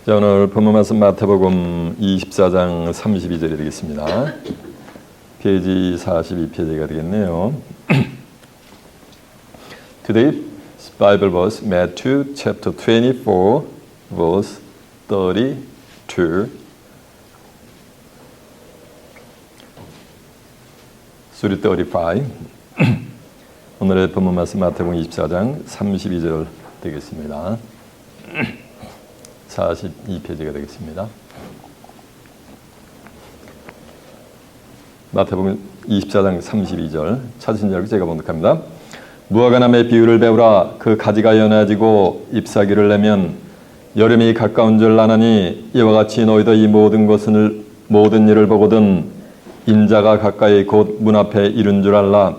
자, 오늘 본문 말씀 마태복음 24장 32절이 되겠습니다. 페이지 42페이지가 되겠네요. Today's Bible verse, Matthew chapter 24, verse 32. 오늘의 본문 말씀 마태복음 24장 32절 되겠습니다. 42페이지가 되겠습니다. 마태복음 24장 32절 찾으신 줄 알고 제가 번역합니다. 무화과나무의 비유를 배우라. 그 가지가 연해지고 잎사귀를 내면 여름이 가까운 줄 아나니 이와 같이 너희도 이 모든 일을 보거든 인자가 가까이 곧 문 앞에 이른 줄 알라.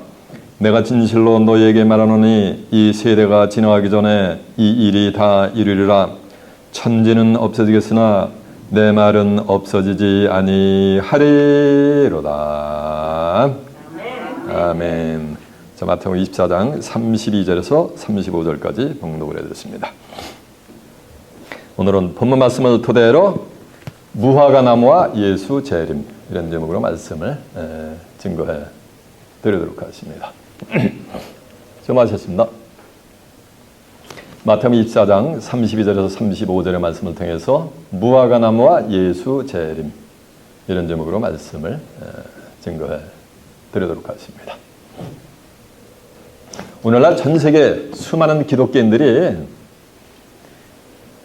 내가 진실로 너희에게 말하노니 이 세대가 지나가기 전에 이 일이 다 이루리라. 천지는 없어지겠으나 내 말은 없어지지 아니하리로다. 아멘. 자, 마태복음 24장 32절에서 35절까지 봉독을 해드렸습니다. 오늘은 본문 말씀을 토대로 무화과 나무와 예수 재림 이런 제목으로 말씀을 증거해 드리도록 하겠습니다. 수고하셨습니다. 마태복음 24장 32절에서 35절의 말씀을 통해서 무화과 나무와 예수 재림 이런 제목으로 말씀을 증거해 드리도록 하겠습니다. 오늘날 전 세계 수많은 기독교인들이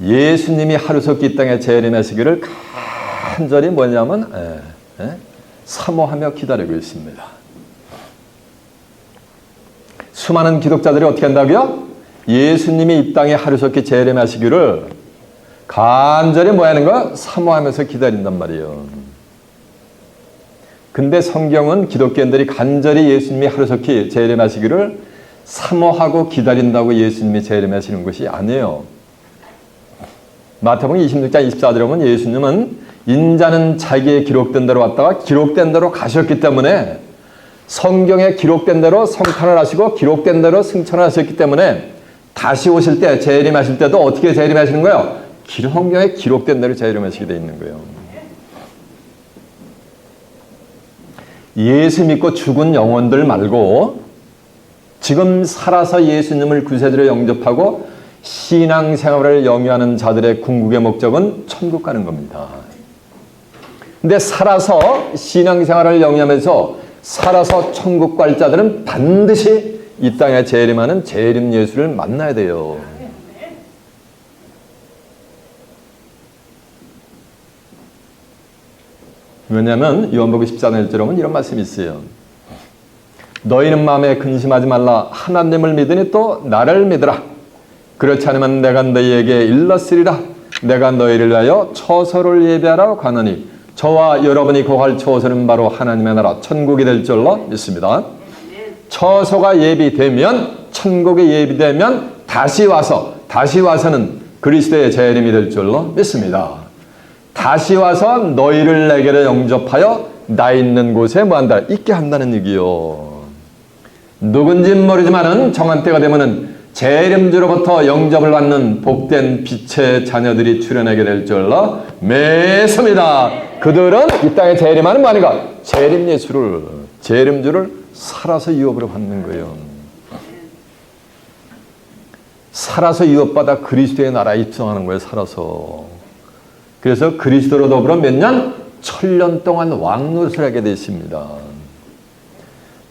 예수님이 하루속히 이 땅에 재림하시기를 간절히 사모하며 기다리고 있습니다. 수많은 기독자들이 어떻게 한다고요? 예수님이 이 땅에 하루속히 재림하시기를 간절히 사모하면서 기다린단 말이에요. 근데 성경은 기독교인들이 간절히 예수님이 하루속히 재림하시기를 사모하고 기다린다고 예수님이 재림하시는 것이 아니에요. 마태복음 26장 24절에 보면 예수님은 인자는 자기의 기록된 대로 왔다가 기록된 대로 가셨기 때문에 성경에 기록된 대로 성탄을 하시고 기록된 대로 승천을 하셨기 때문에 다시 오실 때 재림하실 때도 어떻게 재림하시는 거예요? 성경에 기록된 대로 재림하시게 돼 있는 거예요. 예수 믿고 죽은 영혼들 말고 지금 살아서 예수님을 구세주로 영접하고 신앙생활을 영위하는 자들의 궁극의 목적은 천국 가는 겁니다. 근데 살아서 신앙생활을 영위하면서 살아서 천국 갈 자들은 반드시 이 땅에 재림하는 재림 예수를 만나야 돼요. 왜냐하면 요한복음 14장 1절에 보면 이런 말씀이 있어요. 너희는 마음에 근심하지 말라. 하나님을 믿으니 또 나를 믿으라. 그렇지 않으면 내가 너희에게 일렀으리라. 내가 너희를 위하여 처소를 예비하라고 가노니 저와 여러분이 거할 처소는 바로 하나님의 나라 천국이 될 줄로 믿습니다. 처소가 예비되면 천국이 예비되면 다시 와서는 그리스도의 재림이 될 줄로 믿습니다. 다시 와서 너희를 내게로 영접하여 나 있는 곳에 있게 한다는 얘기요. 누군지는 모르지만은 정한 때가 되면은 재림주로부터 영접을 받는 복된 빛의 자녀들이 출현하게 될 줄로 믿습니다. 그들은 이 땅에 재림하는 재림 예수를 재림주를 살아서 유업으로 받는 거예요. 살아서 유업받아 그리스도의 나라에 입성하는 거예요. 살아서. 그래서 그리스도로 더불어 몇 년? 1000년 동안 왕노릇을 하게 되어 있습니다.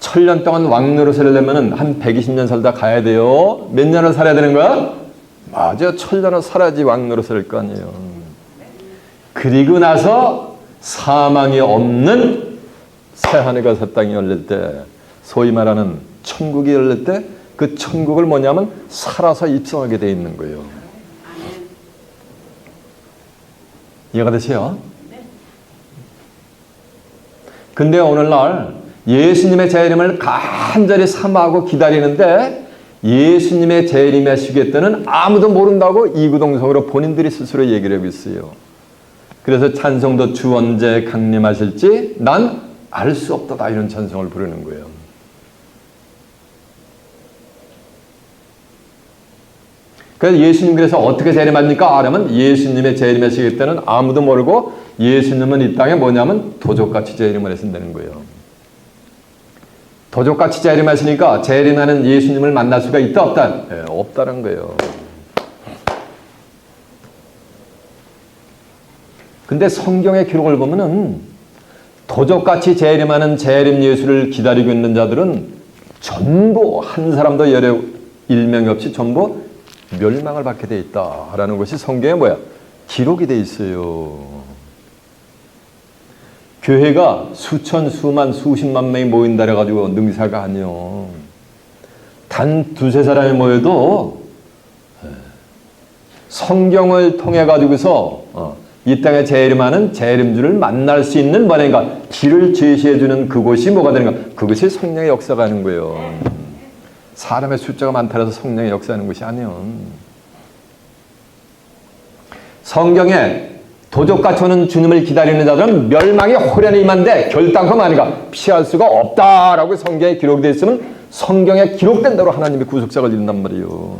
1000년 동안 왕노릇을 하려면 한 120년 살다 가야 돼요. 몇 년을 살아야 되는 거야? 맞아. 1000년을 살아야지 왕노릇을 할 거 아니에요. 그리고 나서 사망이 없는 새하늘과 새 땅이 열릴 때 소위 말하는 천국이 열릴 때 그 천국을 살아서 입성하게 되어 있는 거예요. 이해가 되세요? 근데 오늘날 예수님의 재림을 간절히 사모하고 기다리는데 예수님의 재림의 시기 때는 아무도 모른다고 이구동성으로 본인들이 스스로 얘기를 하고 있어요. 그래서 찬송도 주 언제 강림하실지 난 알 수 없다 이런 찬송을 부르는 거예요. 그래서 예수님 그래서 어떻게 재림합니까? 하면 예수님의 재림하시기 때는 아무도 모르고 예수님은 이 땅에 뭐냐면 도적같이 재림을 하신다는 거예요. 도적같이 재림하시니까 재림하는 예수님을 만날 수가 있다 없다? 네, 없다는 거예요. 근데 성경의 기록을 보면은 도적같이 재림하는 재림 예수를 기다리고 있는 자들은 전부 한 사람도 열에 일명이 없이 전부 멸망을 받게 돼 있다라는 것이 성경에 뭐야? 기록이 돼 있어요. 교회가 수천, 수만, 수십만 명이 모인다 해가지고 능사가 아니요. 단 두세 사람이 모여도 성경을 통해 가지고서 이 땅에 재림하는 재림주를 만날 수 있는 뭐냐니까 길을 제시해 주는 그곳이 뭐가 되는가? 그것이 성령의 역사가 하는 거예요. 사람의 숫자가 많다 해서 성령의 역사하는 것이 아니요. 성경에 도적같이 오는 주님을 기다리는 자들은 멸망이 호련히 임한데 결단코 말이가 피할 수가 없다라고 성경에 기록되어 있으면 성경에 기록된 대로 하나님의 구속작을 이룬단 말이에요.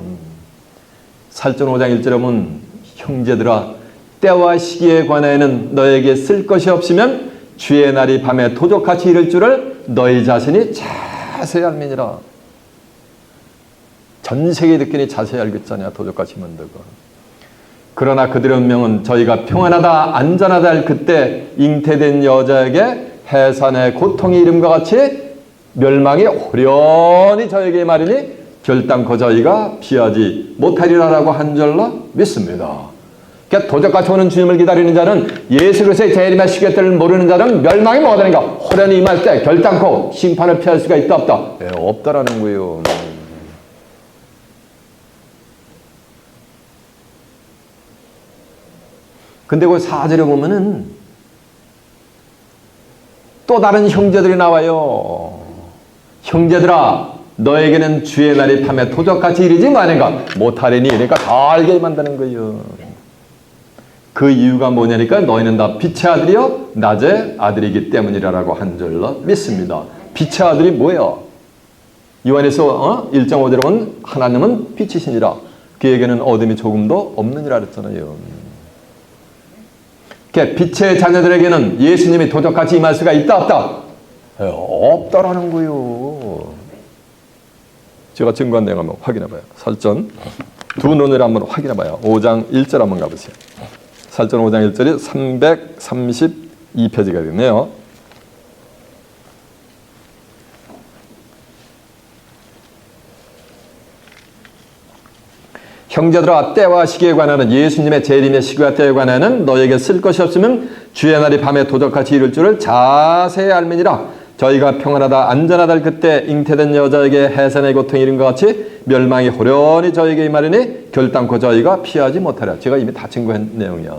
살전 5장 1절에 보면 형제들아 때와 시기에 관하여는 너에게 쓸 것이 없으면 주의 날이 밤에 도적같이 이를 줄을 너희 자신이 자세히 알미니라. 전 세계에 듣기니 자세히 알겠잖냐 도적같이 만들고. 그러나 그들의 운명은 저희가 평안하다 안전하다 할 그때 잉태된 여자에게 해산의 고통의 이름과 같이 멸망이 호련히 저에게 말이니 결단코 저희가 피하지 못하리라라고 한 줄로 믿습니다. 그러니까 도적같이 오는 주님을 기다리는 자는 예수 그리스도의 재림의 시계때를 모르는 자는 멸망이 뭐가 되는가? 호련히 임할 때 결단코 심판을 피할 수가 있다 없다? 네, 없다라는 거예요. 근데 그 4절에 보면은 또 다른 형제들이 나와요. 형제들아 너에게는 주의 날이 밤에 도적같이 이르지 마는가 못하리니 그러니까 다 알게 만드는 거예요. 그 이유가 뭐냐니까 너희는 다 빛의 아들이요 낮의 아들이기 때문이라고 한 줄로 믿습니다. 빛의 아들이 뭐예요? 요한에서 1장 5절에 보면 하나님은 빛이시니라 그에게는 어둠이 조금도 없느니라 그랬잖아요. 빛의 자녀들에게는 예수님이 도적같이 임할 수가 있다 없다? 없다라는 거예요. 제가 증거한 내용 한번 확인해 봐요. 살전 두 눈으로 한번 확인해 봐요. 5장 1절 한번 가보세요. 살전 5장 1절이 332페이지가 되네요. 형제들아 때와 시기에 관하는 예수님의 재림의 시기와 때에 관하는 너에게 쓸 것이 없으면 주의 날이 밤에 도적같이 이를 줄을 자세히 알미니라. 저희가 평안하다 안전하다 할 그때 잉태된 여자에게 해산의 고통이 이른 것 같이 멸망이 호련히 저에게 임하리니 결단코 저희가 피하지 못하리라. 제가 이미 다 증거한 내용이야.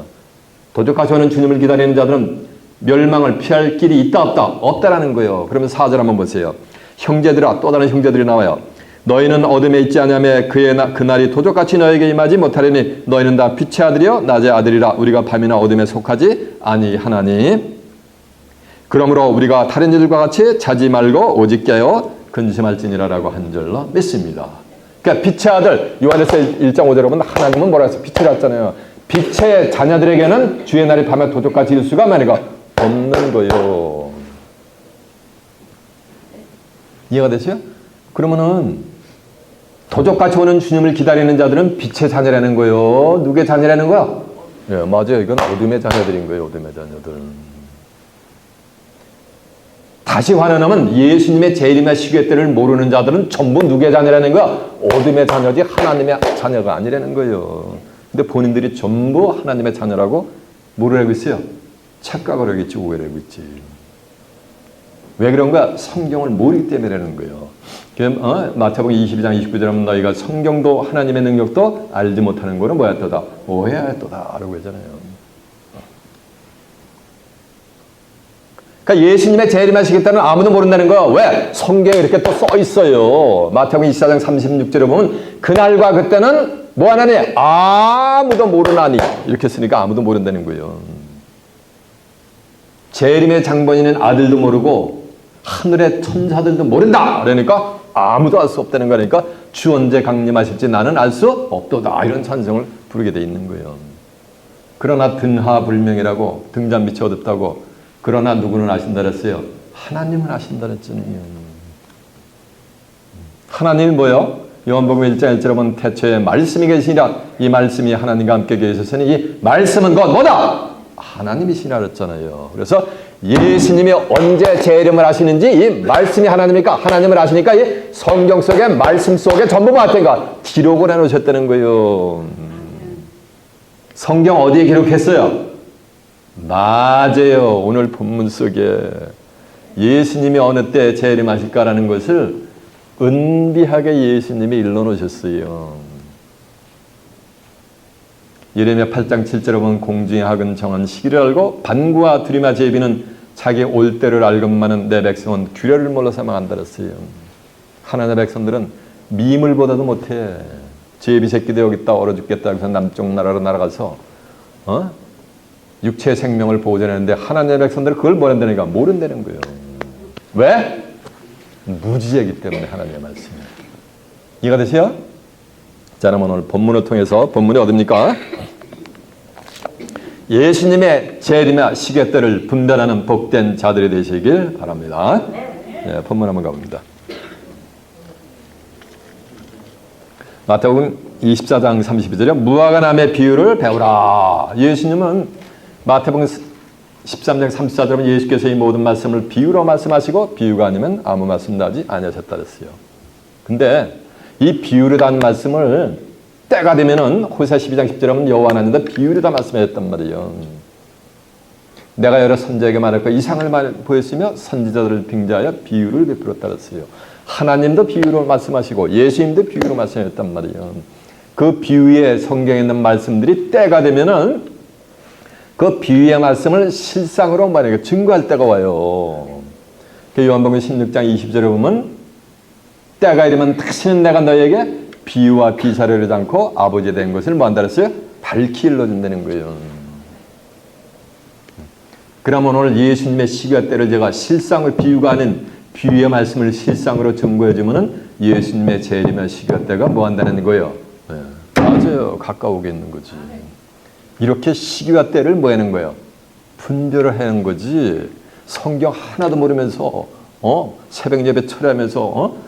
도적같이 오는 주님을 기다리는 자들은 멸망을 피할 길이 있다 없다? 없다라는 거예요. 그러면 4절 한번 보세요. 형제들아 또 다른 형제들이 나와요. 너희는 어둠에 있지 않으며 그날이 도적같이 너에게 임하지 못하리니 너희는 다 빛의 아들이요 낮의 아들이라 우리가 밤이나 어둠에 속하지 아니하나니 그러므로 우리가 다른 이들과 같이 자지 말고 오직 깨어 근심할지니라라고 한 줄로 믿습니다. 그러니까 빛의 아들 요한에서 1장 5절에 보면 하나님은 뭐라 해서 빛을 했잖아요. 빛의 자녀들에게는 주의 날이 밤에 도적같이 일 수가 만약에 없는 거예요. 이해가 되세요? 그러면은 도적같이 오는 주님을 기다리는 자들은 빛의 자녀라는 거예요. 누구의 자녀라는 거야? 예, 맞아요. 이건 어둠의 자녀들인 거예요. 어둠의 자녀들. 다시 환원하면 예수님의 재림의 시계 때를 모르는 자들은 전부 누구의 자녀라는 거야? 어둠의 자녀지 하나님의 자녀가 아니라는 거예요. 근데 본인들이 전부 하나님의 자녀라고 뭐를 하고 있어요? 착각을 하고 있지, 오해를 하고 있지. 왜 그런가? 성경을 모르기 때문이라는 거예요. 마태복음 22장 29절에 하면 너희가 성경도 하나님의 능력도 알지 못하는 거는 뭐야 또다? 오해하였도다 라고 하잖아요. 그러니까 예수님의 재림하시겠다는 아무도 모른다는 거야. 왜? 성경에 이렇게 또 써 있어요. 마태복음 24장 36절에 보면 그날과 그때는 뭐 하나니? 아무도 모르나니 이렇게 쓰니까 아무도 모른다는 거예요. 재림의 장본인은 아들도 모르고 하늘의 천사들도 모른다. 그러니까 아무도 알 수 없다는 거니까 주 언제 강림하실지 나는 알 수 없도다. 이런 찬송을 부르게 돼 있는 거예요. 그러나 등하불명이라고 등잔빛이 어둡다고 그러나 누구는 아신다 그랬어요? 하나님은 아신다 그랬잖아요. 하나님이 뭐요? 요한복음 1장 1절에 보면 태초에 말씀이 계시니라 이 말씀이 하나님과 함께 계셨으니 이 말씀은 곧 뭐다? 하나님이시라 그랬잖아요. 그래서 예수님이 언제 재림을 하시는지 이 말씀이 하나님이니까 하나님을 아시니까 이 성경 속에 말씀 속에 전부 뭐하든가 기록을 해놓으셨다는 거예요. 성경 어디에 기록했어요? 맞아요. 오늘 본문 속에 예수님이 어느 때 재림하실까라는 것을 은비하게 예수님이 일러놓으셨어요. 예레미야 8장 7절에 보면 공중의 학은 정한 시기를 알고 반구와 두리마 제비는 자기 올 때를 알건만은 내 백성은 규례를 몰라 사망한다 그랬어요. 하나님의 백성들은 미물보다도 못해. 제비 새끼도 여기 있다 얼어 죽겠다 그래서 남쪽 나라로 날아가서 육체 생명을 보존하는데 하나님의 백성들은 그걸 모른다니까 모른다는 거예요. 왜? 무지하기 때문에 하나님의 말씀이. 이해가 되세요? 자, 그럼 오늘 본문을 통해서 본문이 어딥니까? 예수님의 재림의 시계때를 분별하는 복된 자들이 되시길 바랍니다. 네, 본문 한번 가봅니다. 마태복음 24장 32절에 무화과 나무의 비유를 배우라. 예수님은 마태복음 13장 34절에 예수께서 이 모든 말씀을 비유로 말씀하시고 비유가 아니면 아무 말씀도 하지 아니하셨다 그랬어요. 근데 이 비유로 단 말씀을 때가 되면은 호세아 12장 10절에 보면 여호와 하나님도 비유로 다 말씀하셨단 말이에요. 내가 여러 선지자에게 말할 거 이상을 보였으며 선지자들을 빙자하여 비유를 베풀었다 그랬어요. 하나님도 비유로 말씀하시고 예수님도 비유로 말씀하셨단 말이에요. 그 비유의 성경에 있는 말씀들이 때가 되면은 그 비유의 말씀을 실상으로 만약에 증거할 때가 와요. 요한복음 16장 20절에 보면 때가 이르면 다시는 내가 너에게 비유와 비사를 하지 않고 아버지에 대한 것을 뭐한다 그랬어요? 밝히 일러준다는 거예요. 그러면 오늘 예수님의 시기와 때를 제가 실상을 비유가 아닌 비유의 말씀을 실상으로 증거해 주면은 예수님의 재림의 시기와 때가 뭐 한다는 거예요? 네. 맞아요. 가까우게 있는 거지. 이렇게 시기와 때를 뭐 하는 거예요? 분별을 하는 거지. 성경 하나도 모르면서 새벽 예배 철회하면서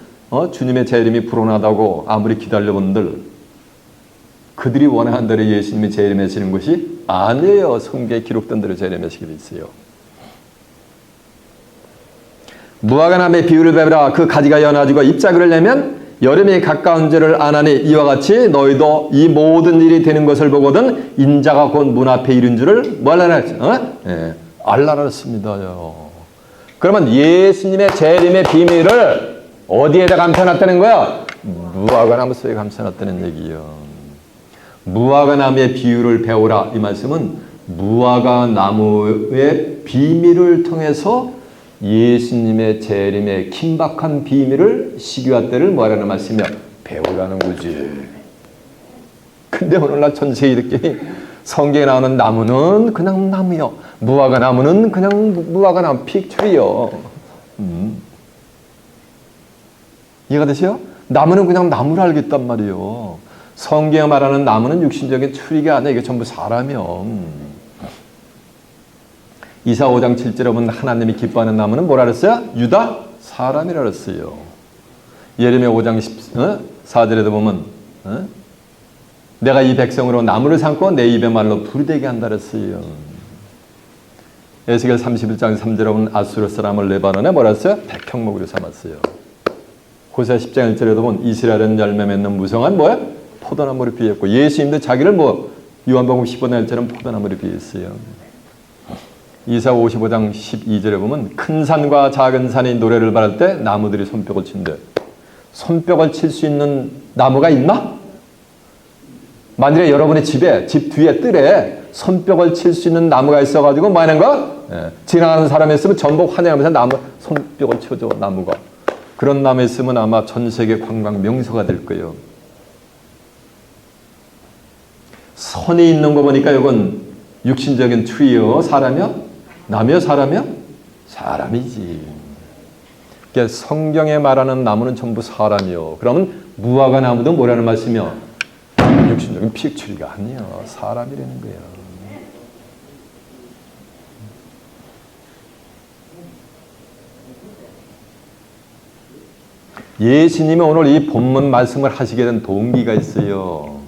주님의 재림이 불온하다고 아무리 기다려본들 그들이 원하는 대로 예수님이 재림하시는 것이 아니에요. 성경에 기록된 대로 재림하시게 돼 있어요. 무화과 나무의 비유를 배우라. 그 가지가 연해지고 잎자귀를 내면 여름이 가까운 줄을 아나니 이와 같이 너희도 이 모든 일이 되는 것을 보거든 인자가 곧 문 앞에 이른 줄을 뭐라 알라랬습니다요. 그러면 예수님의 재림의 비밀을 어디에다 감춰놨다는 거야? 무화과 나무 속에 감춰놨다는 얘기예요. 무화과 나무의 비유를 배우라. 이 말씀은 무화과 나무의 비밀을 통해서 예수님의 재림의 긴박한 비밀을 시기와 때를 뭐하라는 말씀이야? 배우라는 거지. 근데 오늘날 전 세계들끼리 성경에 나오는 나무는 그냥 나무요. 무화과 나무는 그냥 무화과 나무 픽처리요. 이해가 되세요? 나무는 그냥 나무를 알겠단 말이에요. 성경에 말하는 나무는 육신적인 추리가 아니라 이게 전부 사람이요. 이사 5장 7절에 보면 하나님이 기뻐하는 나무는 뭐라 그랬어요? 유다? 사람이라 그랬어요. 예레미야 5장 14절에도 보면 내가 이 백성으로 나무를 삼고 내 입의 말로 부르되게 한다 그랬어요. 에스겔 31장 3절에 보면 아수르 사람을 레바논에 뭐라 했어요? 백형목으로 삼았어요. 호세아 10장 1절에도 보면 이스라엘은 열매 맺는 무성한 뭐야? 포도나무를 비유했고 예수님도 자기를 요한복음 15장 1절은 포도나무를 비유했어요. 이사 55장 12절에 보면 큰 산과 작은 산이 노래를 바랄 때 나무들이 손뼉을 친대. 손뼉을 칠 수 있는 나무가 있나? 만일에 여러분의 집에 집 뒤에 뜰에 손뼉을 칠 수 있는 나무가 있어가지고 뭐 하는 거야? 지나가는 사람이 있으면 전부 환영하면서 나무 손뼉을 쳐줘. 나무가 그런 나무 있으면 아마 전 세계 관광 명소가 될 거예요. 선이 있는 거 보니까 이건 육신적인 추위요. 사람이요? 남이요? 사람이요? 사람이지. 그러니까 성경에 말하는 나무는 전부 사람이요. 그러면 무화과 나무도 뭐라는 말씀이요? 육신적인 피획추리가 아니요. 사람이라는 거예요. 예수님이 오늘 이 본문 말씀을 하시게 된 동기가 있어요.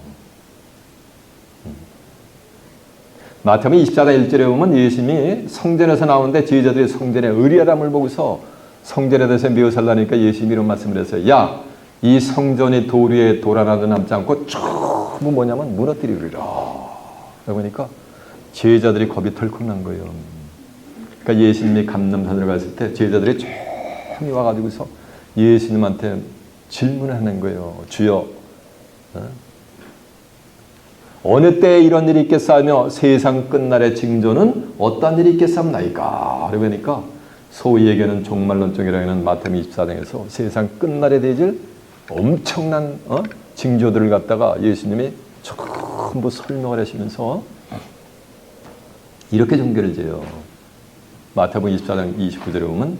마태복음 24장 1절에 보면 예수님이 성전에서 나오는데 제자들이 성전의 의리하담을 보고서 성전에 대해서 묘사하려니까 예수님이 이런 말씀을 했어요. 야, 이 성전이 돌 위에 돌 하나도 남지 않고 전부 뭐냐면 무너뜨리리라. 그러니까 제자들이 겁이 털컥 난 거예요. 그러니까 예수님이 감람산으로 갔을 때 제자들이 조용히 와가지고서 예수님한테 질문을 하는 거예요. 주여, 어느 때에 이런 일이 있겠사며 세상 끝날의 징조는 어떤 일이 있겠사옵나이까? 그러니까 소위 얘기하는 종말론적이라고 하는 마태복음 24장에서 세상 끝날에 대해질 엄청난 징조들을 갖다가 예수님이 전부 설명을 하시면서 이렇게 종교를 지어요. 마태복음 24장 29절에 보면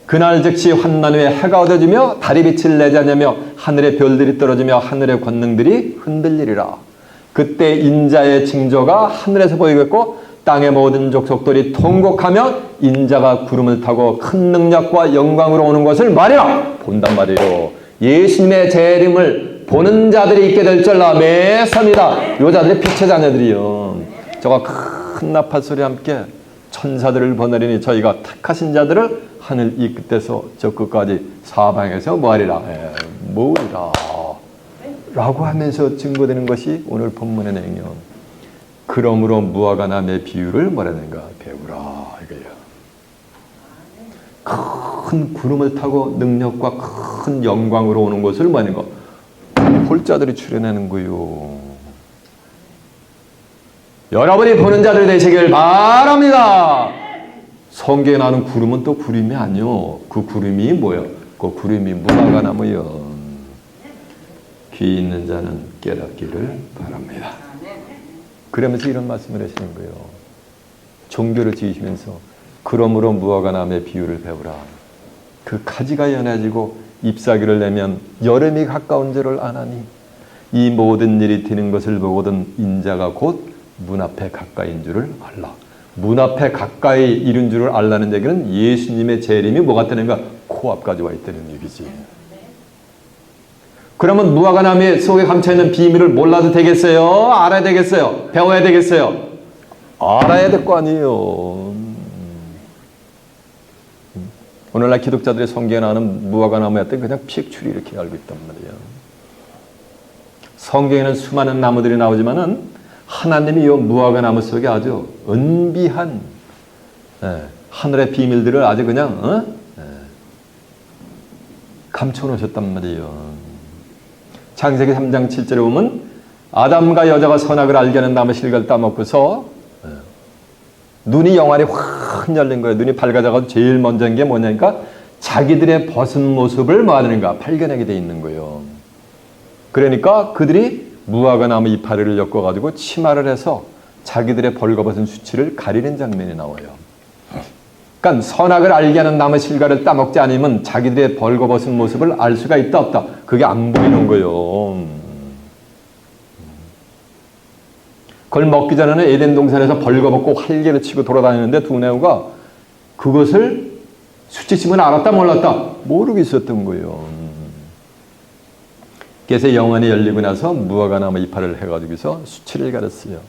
그날 즉시 환난 후에 해가 어두워지며 달이 빛을 내지 않으며 하늘의 별들이 떨어지며 하늘의 권능들이 흔들리리라. 그때 인자의 징조가 하늘에서 보이겠고 땅의 모든 족속들이 통곡하며 인자가 구름을 타고 큰 능력과 영광으로 오는 것을 말이라 본단 말이에요. 예수님의 재림을 보는 자들이 있게 될 줄라 매섭니다. 요 자들이 빛의 자녀들이요. 저가 큰 나팔 소리와 함께 천사들을 보내리니 저희가 택하신 자들을 하늘 이 끝에서 저 끝까지 사방에서 뭐하리라 모으리라 라고 하면서 증거되는 것이 오늘 본문의 내용이요. 그러므로 무화과 나무의 비유를 뭐라는가 배우라 이거예요. 큰 구름을 타고 능력과 큰 영광으로 오는 것을 뭐하는가 볼 자들이 출현하는 거요. 여러분이 보는 자들이 되시길 바랍니다. 성경에 나오는 구름은 또 구름이 아니요. 그 구름이 뭐요? 그 구름이 무화과 나무요. 귀 있는 자는 깨닫기를 바랍니다. 그러면서 이런 말씀을 하시는 거예요. 종교를 지으시면서 그러므로 무화과 나무의 비유를 배우라. 그 가지가 연해지고 잎사귀를 내면 여름이 가까운 줄을 아나니 이 모든 일이 되는 것을 보거든 인자가 곧 문 앞에 가까이인 줄을 알라. 문 앞에 가까이 이른 줄을 알라는 얘기는 예수님의 재림이 뭐가 되는가? 코앞까지 와 있다는 얘기지. 그러면 무화과 나무 속에 감춰있는 비밀을 몰라도 되겠어요? 알아야 되겠어요? 배워야 되겠어요? 알아야 될 거 아니에요. 오늘날 기독자들의 성경에 나오는 무화과 나무였던 그냥 피획추리 이렇게 알고 있단 말이에요. 성경에는 수많은 나무들이 나오지만은 하나님이 이 무화과 나무 속에 아주 은비한 하늘의 비밀들을 아주 그냥 감춰놓으셨단 말이에요. 창세기 3장 7절에 보면 아담과 여자가 선악을 알게 하는 나무 실과를 따먹고서 눈이 영안이 확 열린 거예요. 눈이 밝아져가지고 제일 먼저 한 게 뭐냐니까 자기들의 벗은 모습을 뭐 하는가 발견하게 돼 있는 거예요. 그러니까 그들이 무화과 나무 이파리를 엮어가지고 치마를 해서 자기들의 벌거벗은 수치를 가리는 장면이 나와요. 그러니까 선악을 알게 하는 나무 실과를 따먹지 않으면 자기들의 벌거벗은 모습을 알 수가 있다 없다. 그게 안 보이는 거예요. 그걸 먹기 전에는 에덴 동산에서 벌거벗고 활개를 치고 돌아다니는데 두뇌우가 그것을 수치심은 알았다 몰랐다 모르고 있었던 거예요. 그래서 영안이 열리고 나서 무화과 나무 이파리를 해가지고서 수치를 가렸어요.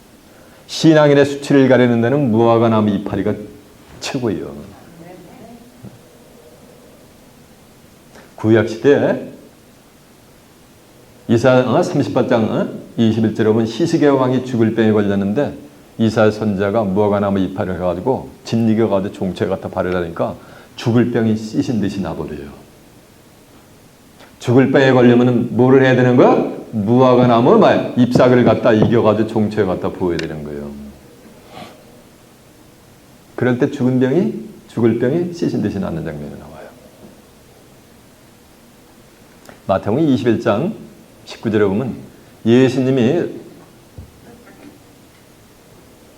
신앙인의 수치를 가리는 데는 무화과 나무 이파리가 최고예요. 구약시대에 이사야 38장 21절에 보면 히스기야 왕이 죽을 병에 걸렸는데 이사야 선지자가 무화과 나무 이파리를 해가지고 짓이겨가지고 종초에 갖다 바르라니까 죽을 병이 씻은 듯이 나버려요. 죽을 병에 걸리면 뭐를 해야 되는 거야? 무화과 나무 잎사귀를 갖다 이겨가지고 종초에 갖다 부어야 되는 거예요. 그럴 때 죽을 병이 씻은 듯이 낫는 장면이 나와요. 마태복음 21장 19절에 보면 예수님이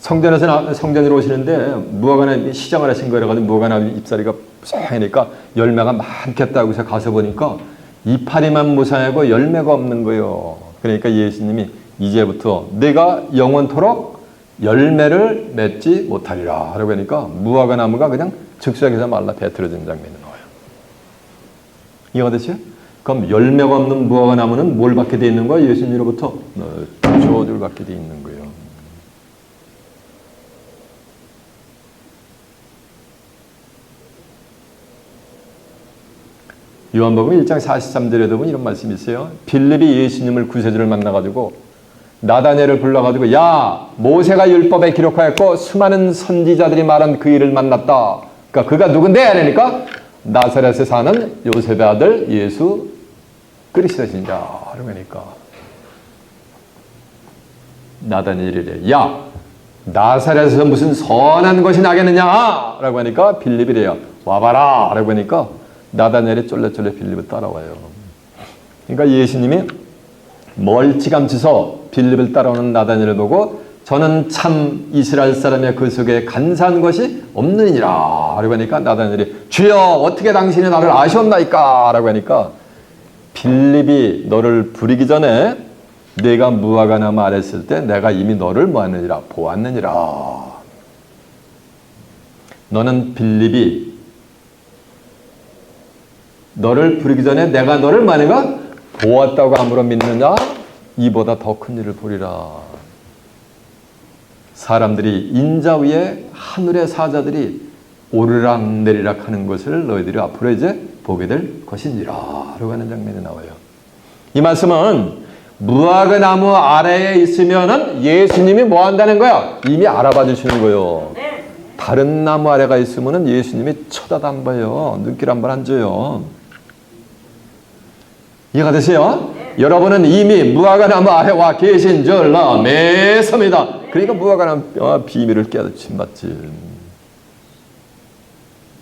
성전으로 오시는데 무화과나무 시장을 하신 거라 가지고 무화과나무 잎사리가 푸석하니까 열매가 많겠다고 해서 가서 보니까 이파리만 무성하고 열매가 없는 거예요. 그러니까 예수님이 이제부터 내가 영원토록 열매를 맺지 못하리라 하라고 하니까 무화과나무가 그냥 즉석에서 말라 배틀어진 장면이 나와요. 이해가 되시죠? 그럼 열매가 없는 무화과나무는 뭘 받게 돼 있는 거야? 예수님으로부터 저주를 받게 돼 있는 거예요. 요한복음 1장 43절에도 보면 이런 말씀이 있어요. 빌립이 예수님을 구세주를 만나가지고 나다니엘을 불러가지고 야 모세가 율법에 기록하였고 수많은 선지자들이 말한 그 일을 만났다. 그러니까 그가 누군데? 그러니까 나사렛에 사는 요셉의 아들 예수 그리스도신자. 그러니까 나다니엘이래. 야 나사렛에서 무슨 선한 것이 나겠느냐? 라고 하니까 빌립이래요. 와봐라. 라고 하니까 나다니엘이 쫄래쫄래 빌립을 따라와요. 그러니까 예수님이 멀찌감치서 빌립을 따라오는 나다니엘을 보고 저는 참 이스라엘 사람의 그 속에 간사한 것이 없느니라. 라고 하니까 나다니엘이 주여 어떻게 당신이 나를 아시옵나이까? 라고 하니까 빌립이 너를 부리기 전에 내가 무화과나무 아래 있을 때 내가 이미 너를 뭐하느니라 보았느니라. 너는 빌립이 너를 부리기 전에 내가 너를 뭐하는가 보았다고 아무로 믿느냐? 이보다 더 큰 일을 보리라. 사람들이 인자 위에 하늘의 사자들이 오르락 내리락 하는 것을 너희들이 앞으로 이제 보게 될 것이니라 라고 하는 장면이 나와요. 이 말씀은 무화과나무 아래에 있으면은 예수님이 뭐 한다는 거야? 이미 알아봐 주시는 거예요. 다른 나무 아래가 있으면은 예수님이 쳐다도 안 봐요. 눈길 한 번 안 줘요. 이해가 되세요? 여러분은 이미 무화과나무 아래 와 계신 줄 믿습니다. 그러니까 무화과나무 비밀을 깨닫지 맞지.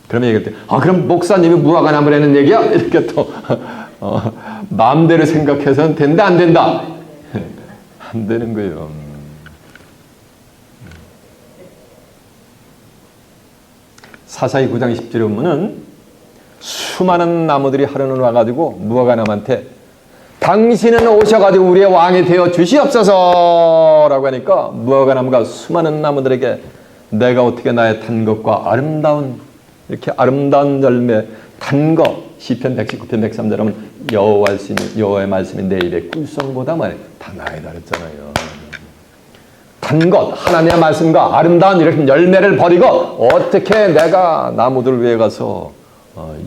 그러면 얘기할 때, 그럼 목사님이 무화과나무라는 얘기야? 이렇게 또 마음대로 생각해서는 된다 안 된다? 안 되는 거예요. 사사기 9장 10절에 보면은 수많은 나무들이 하루는 와가지고 무화과나무한테 당신은 오셔가지고 우리의 왕이 되어 주시옵소서 라고 하니까 무화과나무가 수많은 나무들에게 내가 어떻게 나의 단 것과 이렇게 아름다운 열매 단 것 시편 119편 103절 하면 여호와의 말씀이 내 입에 꿀송보다 다 나이다 그랬잖아요. 단 것 하나님의 말씀과 아름다운 이렇게 열매를 버리고 어떻게 내가 나무들 위에 가서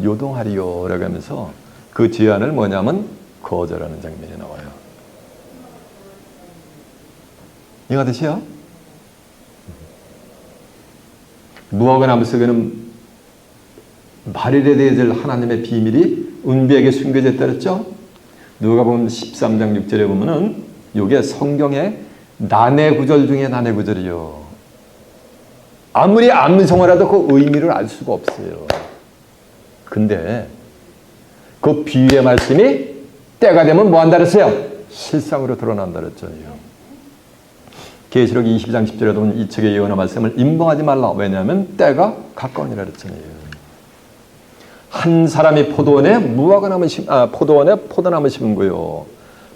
요동하리요 라고 하면서 그 제안을 뭐냐면 거절하는 장면이 나와요. 이해가 되세요? 무화과나무 속에는 말일에 대해 될 하나님의 비밀이 은비에게 숨겨져 있다 그랬죠? 누가복음 13장 6절에 보면은 이게 성경의 난해 구절 중에 난해 구절이요. 아무리 암송어라도 그 의미를 알 수가 없어요. 근데 그 비유의 말씀이 때가 되면 뭐 한다 그랬어요? 실상으로 드러난다 그랬잖아요. 계시록 20장 10절에 보면 이 책의 예언의 말씀을 임봉하지 말라. 왜냐하면 때가 가까우니라 그랬잖아요. 한 사람이 포도원에 포도나무 심은 거예요.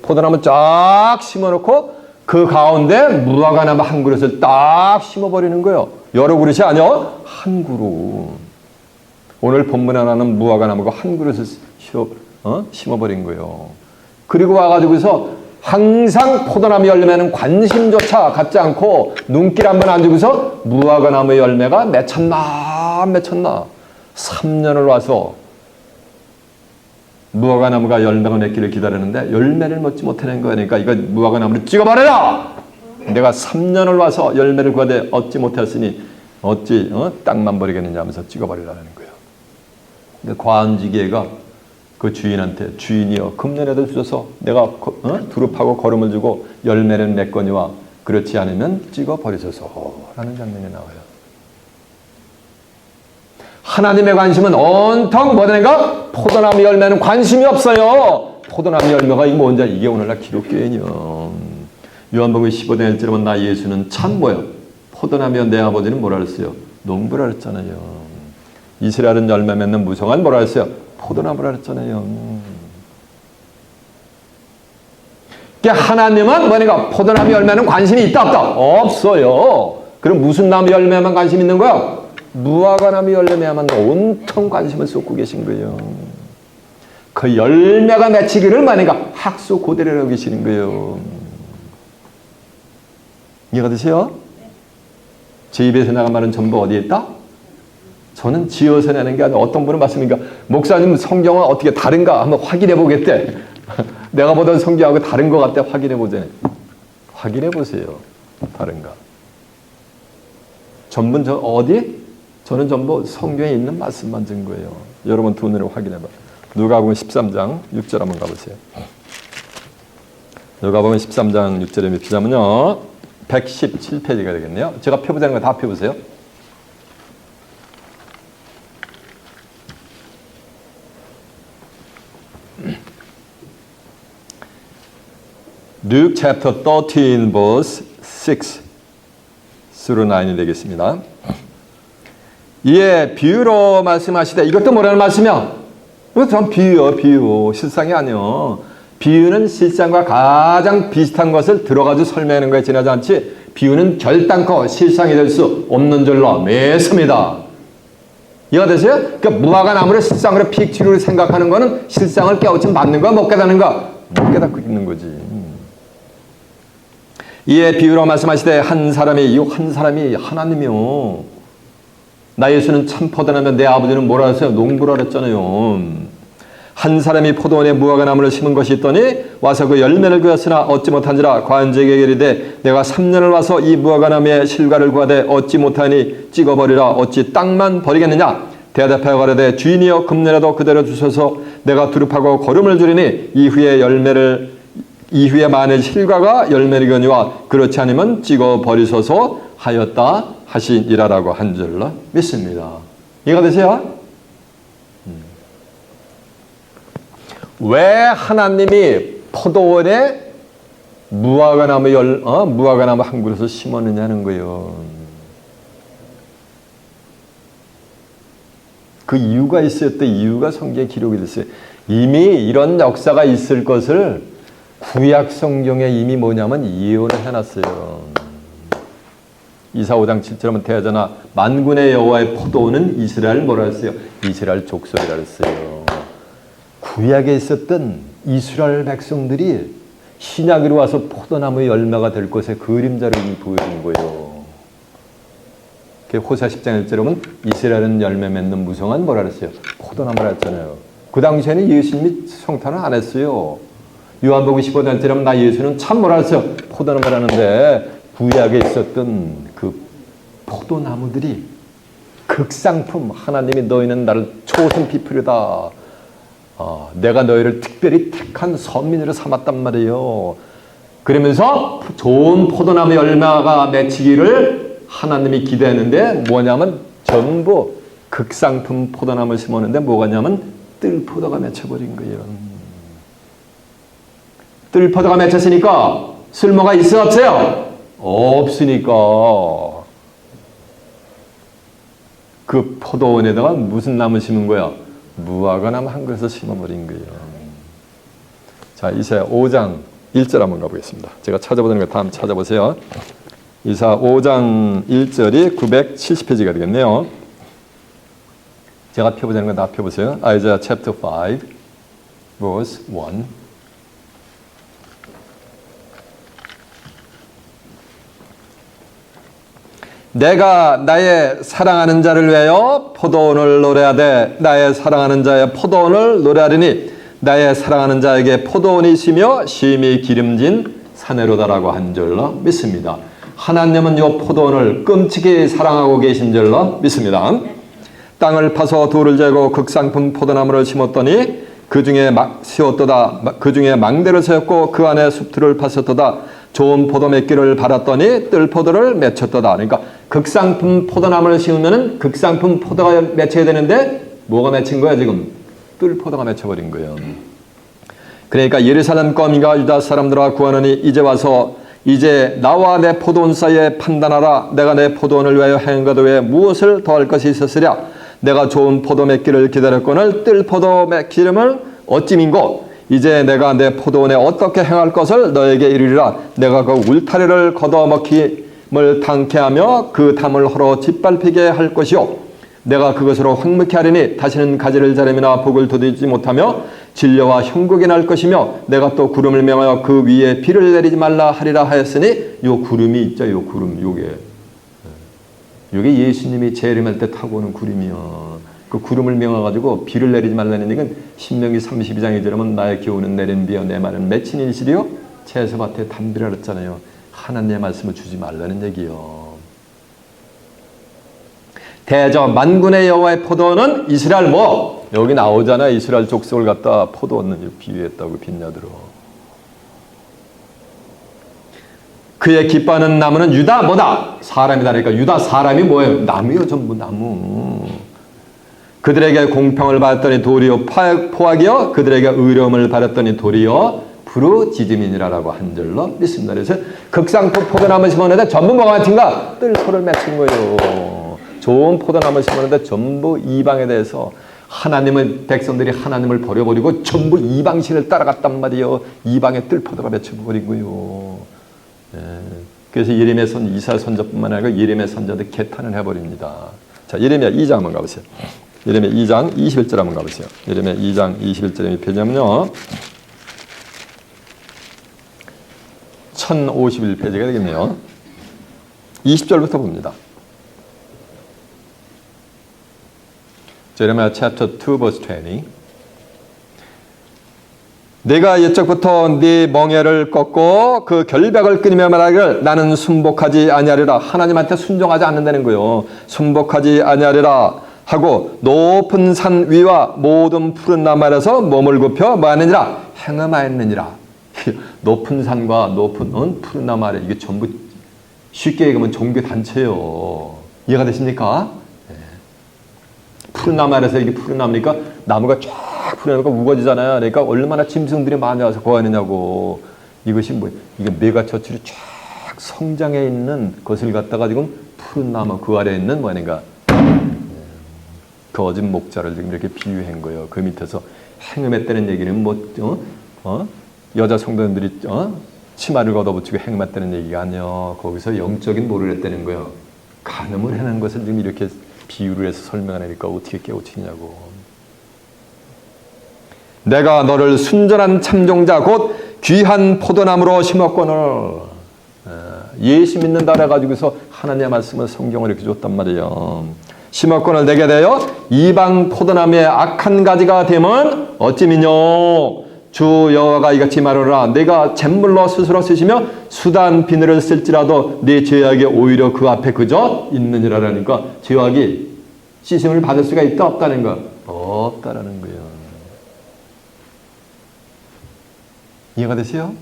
포도나무 쫙 심어놓고 그 가운데 무화과나무 한 그릇을 딱 심어버리는 거예요. 여러 그릇이 아니요, 한 그릇. 오늘 본문에 나는 무화과나무가 한 그릇을 심어버린 거예요. 그리고 와가지고서 항상 포도나무 열매는 관심조차 갖지 않고 눈길 한번 안 주고서 무화과나무 열매가 맺혔나 3년을 와서 무화과나무가 열매가 맺기를 기다리는데 열매를 먹지 못하는 거니까 이거 무화과나무를 찍어버려라! 내가 3년을 와서 열매를 구하되 얻지 못했으니 어찌 땅만 버리겠느냐 하면서 찍어버리라는 거예요. 과은지기가 그 주인한테 주인이여 금년에도 주셔서 내가 두릅하고 거름을 주고 열매는 맺거니와 그렇지 않으면 찍어버리소서 라는 장면이 나와요. 하나님의 관심은 온통 뭐든가 포도나무 열매는 관심이 없어요. 포도나무 열매가 이게 뭔지 이게 오늘날 기독교인이요. 요한복음 15장 1절에 보면 나 예수는 참 뭐요? 포도나무여 내 아버지는 뭐라 그랬어요? 농부라 그랬잖아요. 이스라엘은 열매 맺는 무성한 뭐라 그랬어요? 포도나무라 그랬잖아요. 그러니까 하나님은 뭐니까 포도나무 열매는 관심이 있다 없다? 없어요. 그럼 무슨 나무 열매만 관심 있는 거야? 무화과나무 열매만 온통 관심을 쏟고 계신 거예요. 그 열매가 맺히기를 뭐니까 학수 고대로라고 계시는 거예요. 이해가 되세요? 제 입에서 나간 말은 전부 어디에 있다? 저는 지어서 내는 게 아니라 어떤 분은 말씀이니까 목사님 성경은 어떻게 다른가 한번 확인해 보겠대. 내가 보던 성경하고 다른 것 같대. 확인해 보자. 확인해 보세요. 다른가. 전부 어디? 저는 전부 성경에 있는 말씀만 준 거예요. 여러분 두 눈으로 확인해 봐. 누가복음 13장 6절 한번 가보세요. 누가복음 13장 6절에 보자면요. 117페이지가 되겠네요. 제가 펴보자는 거 다 펴보세요. Luke chapter 13 verse 6 through 9이 되겠습니다. 이에 비유로 말씀하시되 이것도 뭐라는 말씀이야? 이것도 비유. 실상이 아니요. 비유는 실상과 가장 비슷한 것을 들어가지고 설명하는 것에 지나지 않지 비유는 결단코 실상이 될 수 없는 줄로 믿습니다. 이해가 되세요? 그러니까 무화과 나무를 실상으로 픽처리로 생각하는 거는 실상을 깨우쳐 맞는 거야 못 깨닫는 거야? 못 깨닫고 있는 거지. 이에 비유로 말씀하시되 한 사람이 하나님이요. 나 예수는 참 포도나무면 내 아버지는 뭐라 했어요? 농부라 그랬잖아요. 한 사람이 포도원에 무화과 나무를 심은 것이 있더니 와서 그 열매를 구했으나 얻지 못한지라 과인에게 이르되 내가 3년을 와서 이 무화과 나무의 실과를 구하되 얻지 못하니 찍어버리라 어찌 땅만 버리겠느냐. 대답하여 가로되 주인이여 금년에도 그대로 주셔서 내가 두릅하고 거름을 주리니 이후에 만일 실과가 열매를 거니와 그렇지 않으면 찍어버리소서 하였다 하시니라라고 한 줄로 믿습니다. 이해가 되세요? 왜 하나님이 포도원에 무화과나무 한 그릇을 심었느냐는 거예요. 그 이유가 있었대. 이유가 성경에 기록이 됐어요. 이미 이런 역사가 있을 것을 구약 성경에 이미 뭐냐면 예언을 해놨어요. 이사 5장 7절은 대하잖아. 만군의 여호와의 포도원은 이스라엘 뭐라 했어요? 이스라엘 족속이라 했어요. 구약에 있었던 이스라엘 백성들이 신약으로 와서 포도나무의 열매가 될 것의 그림자를 보여준 거예요. 호세아 10장 1절에 보면 이스라엘은 열매 맺는 무성한 뭐라 그랬어요? 포도나무라 했잖아요. 그 당시에는 예수님이 성탄을 안 했어요. 요한복음 15장 1절에 보면 나 예수는 참 뭐라 했어요? 포도나무라는데 구약에 있었던 그 포도나무들이 극상품 하나님이 너희는 나를 초선 피플이다. 내가 너희를 특별히 택한 선민으로 삼았단 말이에요. 그러면서 좋은 포도나무 열매가 맺히기를 하나님이 기대했는데 뭐냐면 전부 극상품 포도나무를 심었는데 뭐가냐면 뜰포도가 맺혀버린 거예요. 뜰포도가 맺혔으니까 쓸모가 있어 없어요? 없으니까 그 포도원에다가 무슨 나무 심은 거야? 무화과나무 한 그릇을 심어버린 거예요. 자, 이사야 5장 1절 한번 가보겠습니다. 제가 찾아보는 거 다음 찾아보세요. 이사야 5장 1절이 970페이지가 되겠네요. 제가 펴보자는 거 다 펴보세요. Isaiah chapter 5 verse 1. 내가 나의 사랑하는 자를 위하여 포도원을 노래하되 나의 사랑하는 자의 포도원을 노래하리니 나의 사랑하는 자에게 포도원이 있으며 심히 기름진 사내로다라고 한 줄로 믿습니다. 하나님은 이 포도원을 끔찍히 사랑하고 계신 줄로 믿습니다. 땅을 파서 돌을 재고 극상품 포도나무를 심었더니 그 중에 망대를 세웠고 그 안에 숲틀을 팠었도다. 좋은 포도 맺기를 바랐더니 뜰포도를 맺혔도다. 그러니까 극상품 포도나무를 심으면 극상품 포도가 맺혀야 되는데 뭐가 맺힌 거야 지금? 뜰포도가 맺혀버린 거예요. 그러니까 예루살렘 거민과 유다 사람들아 구하노니 이제 와서 이제 나와 내 포도원 사이에 판단하라. 내가 내 포도원을 위하여 행한 것 외에 무엇을 더할 것이 있었으랴. 내가 좋은 포도 맺기를 기다렸거늘 뜰 포도 기름을 어찌 민고 이제 내가 내 포도원에 어떻게 행할 것을 너에게 이르리라. 내가 그 울타리를 걷어먹힘을 당케 하며 그 담을 허러 짓밟히게 할 것이요 내가 그것으로 황무케 하리니 다시는 가지를 자름이나 복을 도두지 못하며 진려와 형국이 날 것이며 내가 또 구름을 명하여 그 위에 비를 내리지 말라 하리라 하였으니 요 구름이 있죠. 요 구름 요게 예수님이 재림할 때 타고 오는 구름이요. 그 구름을 명하가지고 비를 내리지 말라는 얘기는 신명기 32장에 들으면 나의 기운은 내린 비여 내 말은 맺힌 일시리요 채소밭에 담비라 그랬잖아요. 하나님의 말씀을 주지 말라는 얘기요. 대저 만군의 여호와의 포도원은 이스라엘 뭐 여기 나오잖아. 이스라엘 족속을 갖다 포도원을 비유했다고 빛나들어. 그의 기뻐하는 나무는 유다 뭐다? 사람이다. 그러니까 유다 사람이 뭐예요? 나무요. 전부 나무. 그들에게 공평을 받았더니 도리어 포악이요 그들에게 의로움을 받았더니 도리어 부르짖음이니라라고 한 절로 믿습니다. 그래서 극상포 포도나무 심었는데 전부 뭐가 같은가? 뜰소를 맺힌 거예요. 좋은 포도나무 심었는데 전부 이방에 대해서 하나님의 백성들이 하나님을 버려버리고 전부 이방신을 따라갔단 말이에요. 이방의 뜰포도가 맺혀버린 거예요. 예. 그래서 예레미야 이사야 선지자뿐만 아니라 예레미야 선지자도 개탄을 해버립니다. 자, 예레미야 2장 한번 가보세요. 예레미야 2장 21절 한번 가보세요. 예레미야 2장 21절에 몇 페이지냐면요. 1051페이지가 되겠네요. 20절부터 봅니다. 제레미야 chapter 2 verse 20. 내가 옛적부터 네 멍에를 꺾고 그 결백을 끊으며 말하기를 나는 순복하지 아니하리라. 하나님한테 순종하지 않는다는 거예요. 순복하지 아니하리라 하고 높은 산 위와 모든 푸른 나무 아래서 몸을 굽혀 뭐하느니라 행음하였느니라. 높은 산과 높은 푸른 나무 아래 이게 전부 쉽게 얘기하면 종교 단체예요. 이해가 되십니까? 푸른 나무 아래서 이게 푸른 나무니까 나무가 쫙 푸른 나무가 우거지잖아요. 그러니까 얼마나 짐승들이 많이 와서 거하느냐고. 이것이 뭐 이게 메가처출이 쫙 성장해 있는 것을 갖다가 지금 푸른 나무 그 아래에 있는 뭐하는가 그 어진 목자를 지금 이렇게 비유한 거예요. 그 밑에서 행음했다는 얘기는 여자 성도님들이 치마를 걷어붙이고 행음했다는 얘기가 아니에요. 거기서 영적인 모를 했다는 거예요. 간음을 해낸 것을 지금 이렇게 비유를 해서 설명하니까 어떻게 깨우치냐고. 내가 너를 순전한 참종자 곧 귀한 포도나무로 심었거늘. 예수 믿는다 그래가지고서 하나님의 말씀을 성경을 이렇게 줬단 말이에요. 심었거늘 내게 대하여 이방 포도나무의 악한 가지가 되면 어찌 미뇨. 주 여호와가 이같이 말하노라. 내가 잿물로 스스로 쓰시며 수단 비늘을 쓸지라도 네 죄악이 오히려 그 앞에 그저 있느니라라니까 죄악이 씻음을 받을 수가 있다 없다는 거? 없다라는 거예요. 이해가 되세요?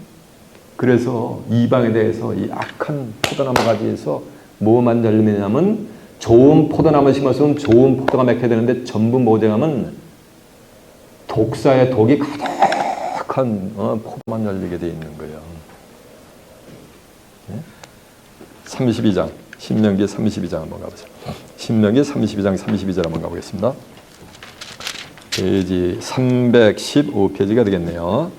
그래서 이방에 대해서 이 악한 포도나무 가지에서 뭐만 열매냐면 좋은 포도나무 심었으면 좋은 포도가 맺게 되는데 전부 뭐냐면 독사의 독이 가득한 포도만 열리게 되어 있는 거예요. 32장 신명기 32장 한번 가보세요. 신명기 32장 32절 한번 가보겠습니다. 페이지 315페이지가 되겠네요.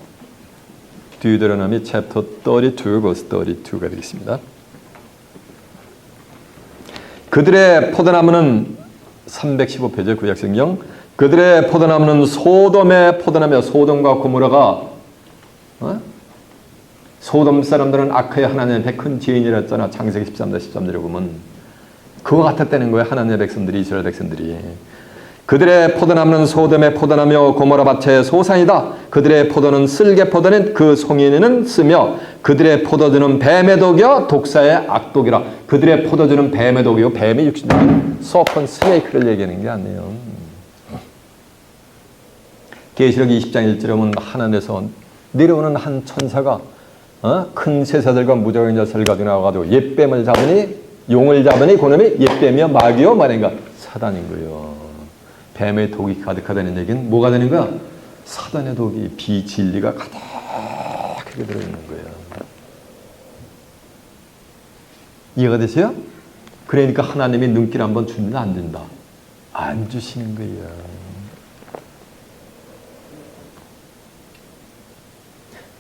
디우데로노미 챕터 32 verse 32가 되겠습니다. 그들의 포도나무는 315페이지 구약성경 그들의 포도나무는 소돔의 포도나무야. 소돔과 고모라가 소돔 사람들은 악하여 하나님의 큰 죄인이라 했잖아. 창세기 13장 13절에 보면 그와 같았다는 거예요. 하나님의 백성들이 이스라엘 백성들이. 그들의 포도나무는 소돔의 포도나무요 고모라 밭의 소산이다. 그들의 포도는 쓸개 포도는 그 송이는 쓰며 그들의 포도주는 뱀의 독이요 독사의 악독이라. 그들의 포도주는 뱀의 독이요 뱀의 육신적인 서펀 스네이크를 얘기하는 게 아니에요. 계시록 20장 1절에 보면 하늘에서 내려오는 한 천사가 큰 쇠사들과 무적인 자세를 가지고 나와가지고 옛뱀을 잡으니 용을 잡으니 그놈이 옛뱀이요 마귀요 말인가 사단인 거예요. 뱀의 독이 가득하다는 얘기는 뭐가 되는 거야? 사단의 독이 비진리가 가득하게 들어있는 거예요. 이해가 되세요? 그러니까 하나님이 눈길 한번 주면 안 된다. 안 주시는 거예요.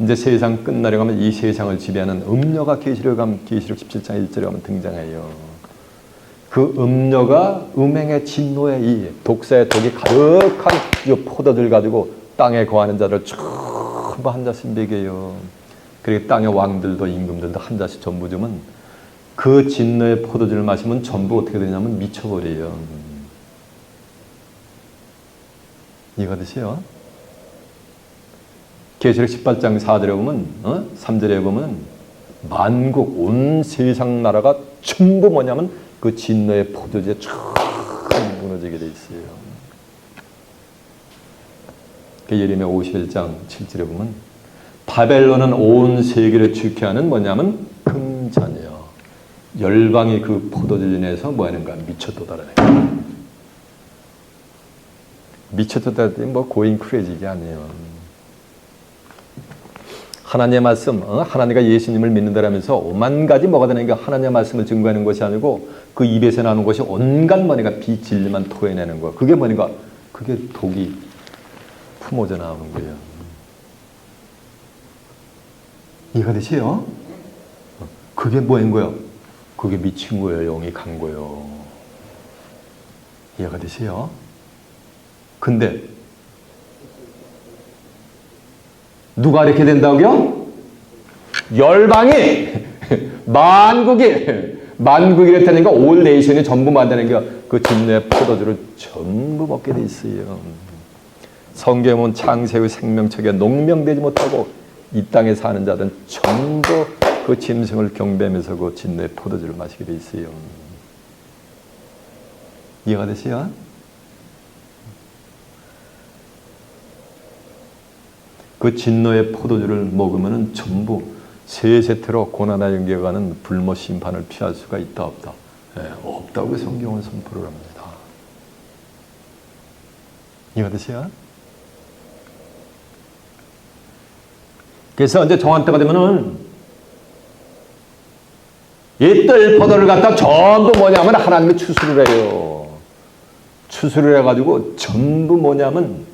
이제 세상 끝나려 가면 이 세상을 지배하는 음녀가 계시록 17장 1절에 가면 등장해요. 그 음녀가 음행의 진노의 이 독사의 독이 가득한 이 포도들 가지고 땅에 거하는 자들 전부 한 잔씩 먹여요. 그리고 땅의 왕들도 임금들도 한 잔씩 전부 주면 그 진노의 포도주를 마시면 전부 어떻게 되냐면 미쳐버려요. 이해가 되세요? 계시록 18장 4절에 보면 3절에 보면 만국 온 세상 나라가 전부 뭐냐면 그 진노의 포도주에 쫙 무너지게 돼 있어요. 예레미야 51장 7절에 보면 바벨론은 온 세계를 주게 하는 뭐냐면 금잔이요. 열방이 그 포도주를 인해서 뭐 하는가 미쳐도달하는 거예요. 미쳐도달하더니 뭐 고잉 크레이지가 아니에요. 하나님의 말씀, 하나님과 예수님을 믿는다라면서 오만 가지 뭐가 되는가 하나님의 말씀을 증거하는 것이 아니고 그 입에서 나오는 것이 온갖 뭐니까 비진리만 토해내는 거. 그게 뭐니까 그게 독이 품어져 나오는 거예요. 이해가 되세요? 그게 뭐인 거예요? 그게 미친 거예요. 영이 간 거예요. 이해가 되세요? 근데 누가 이렇게 된다고요? 열방이 만국이 이랬다니까 올 네이션이 전부 만드는 게 그 진노의 포도주를 전부 먹게 돼 있어요. 성경은 창세의 생명책에 농명되지 못하고 이 땅에 사는 자들은 전부 그 짐승을 경배하면서 그 진노의 포도주를 마시게 돼 있어요. 이해가 되세요? 그 진노의 포도주를 먹으면 전부 세세토록 고난과 연결가는 불모 심판을 피할 수가 있다 없다? 네, 없다고 성경은 선포를 합니다. 이해가 되세요? 그래서 이제 정한 때가 되면은 이뜰 포도를 갖다 전부 뭐냐면 하나님이 추수를 해요. 추수를 해가지고 전부 뭐냐면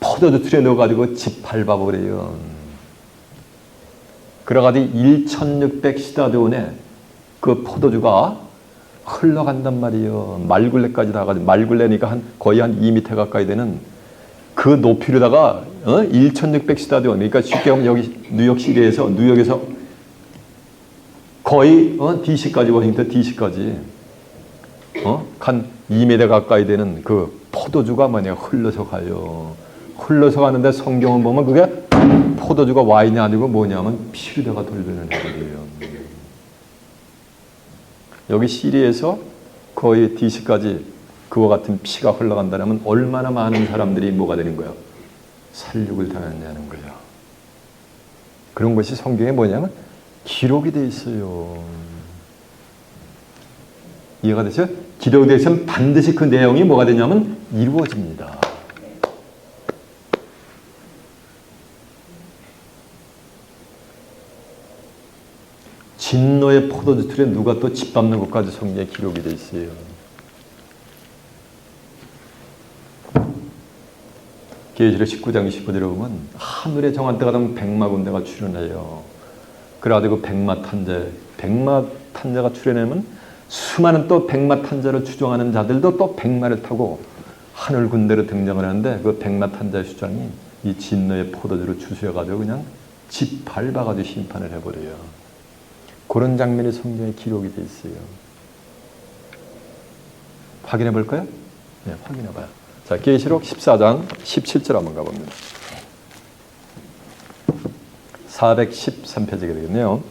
포도주 틀에 넣어가지고 짓밟아버려요. 그래가지고 1600시다대원에 그 포도주가 흘러간단 말이에요. 말굴레까지 다 가지고 말굴레니까 거의 한 2m 가까이 되는 그 높이로다가 1600시다대원 그러니까 쉽게 보면 여기 뉴욕시리에서 뉴욕에서 거의 DC까지 워싱턴 DC까지 한 2m 가까이 되는 그 포도주가 뭐냐 흘러서 가요. 흘러서 가는데 성경을 보면 그게 포도주가 와인이 아니고 뭐냐면 피로다가 돌리는 거예요. 여기 시리에서 거의 DC까지 그와 같은 피가 흘러간다면 얼마나 많은 사람들이 뭐가 되는 거예요? 살육을 당했냐는 거예요. 그런 것이 성경에 뭐냐면 기록이 돼 있어요. 이해가 되죠? 기록이 돼 있으면 반드시 그 내용이 뭐가 되냐면 이루어집니다. 진노의 포도주 틀에 누가 또 짓밟는 것까지 성경에 기록이 돼 있어요. 계시록 19장 25절에 보면 하늘에 정한 때가 되면 백마 군대가 출현해요. 그래가지고 백마 탄자가 출현하면 수많은 또 백마 탄자를 추종하는 자들도 또 백마를 타고 하늘 군대로 등장을 하는데 그 백마 탄자의 수장이 이 진노의 포도주를 추수해가지고 그냥 짓밟아가지고 심판을 해버려요. 그런 장면이 성경에 기록이 돼 있어요. 확인해 볼까요? 네, 확인해 봐요. 자, 계시록 14장 17절 한번 가봅니다. 413페이지가 되겠네요.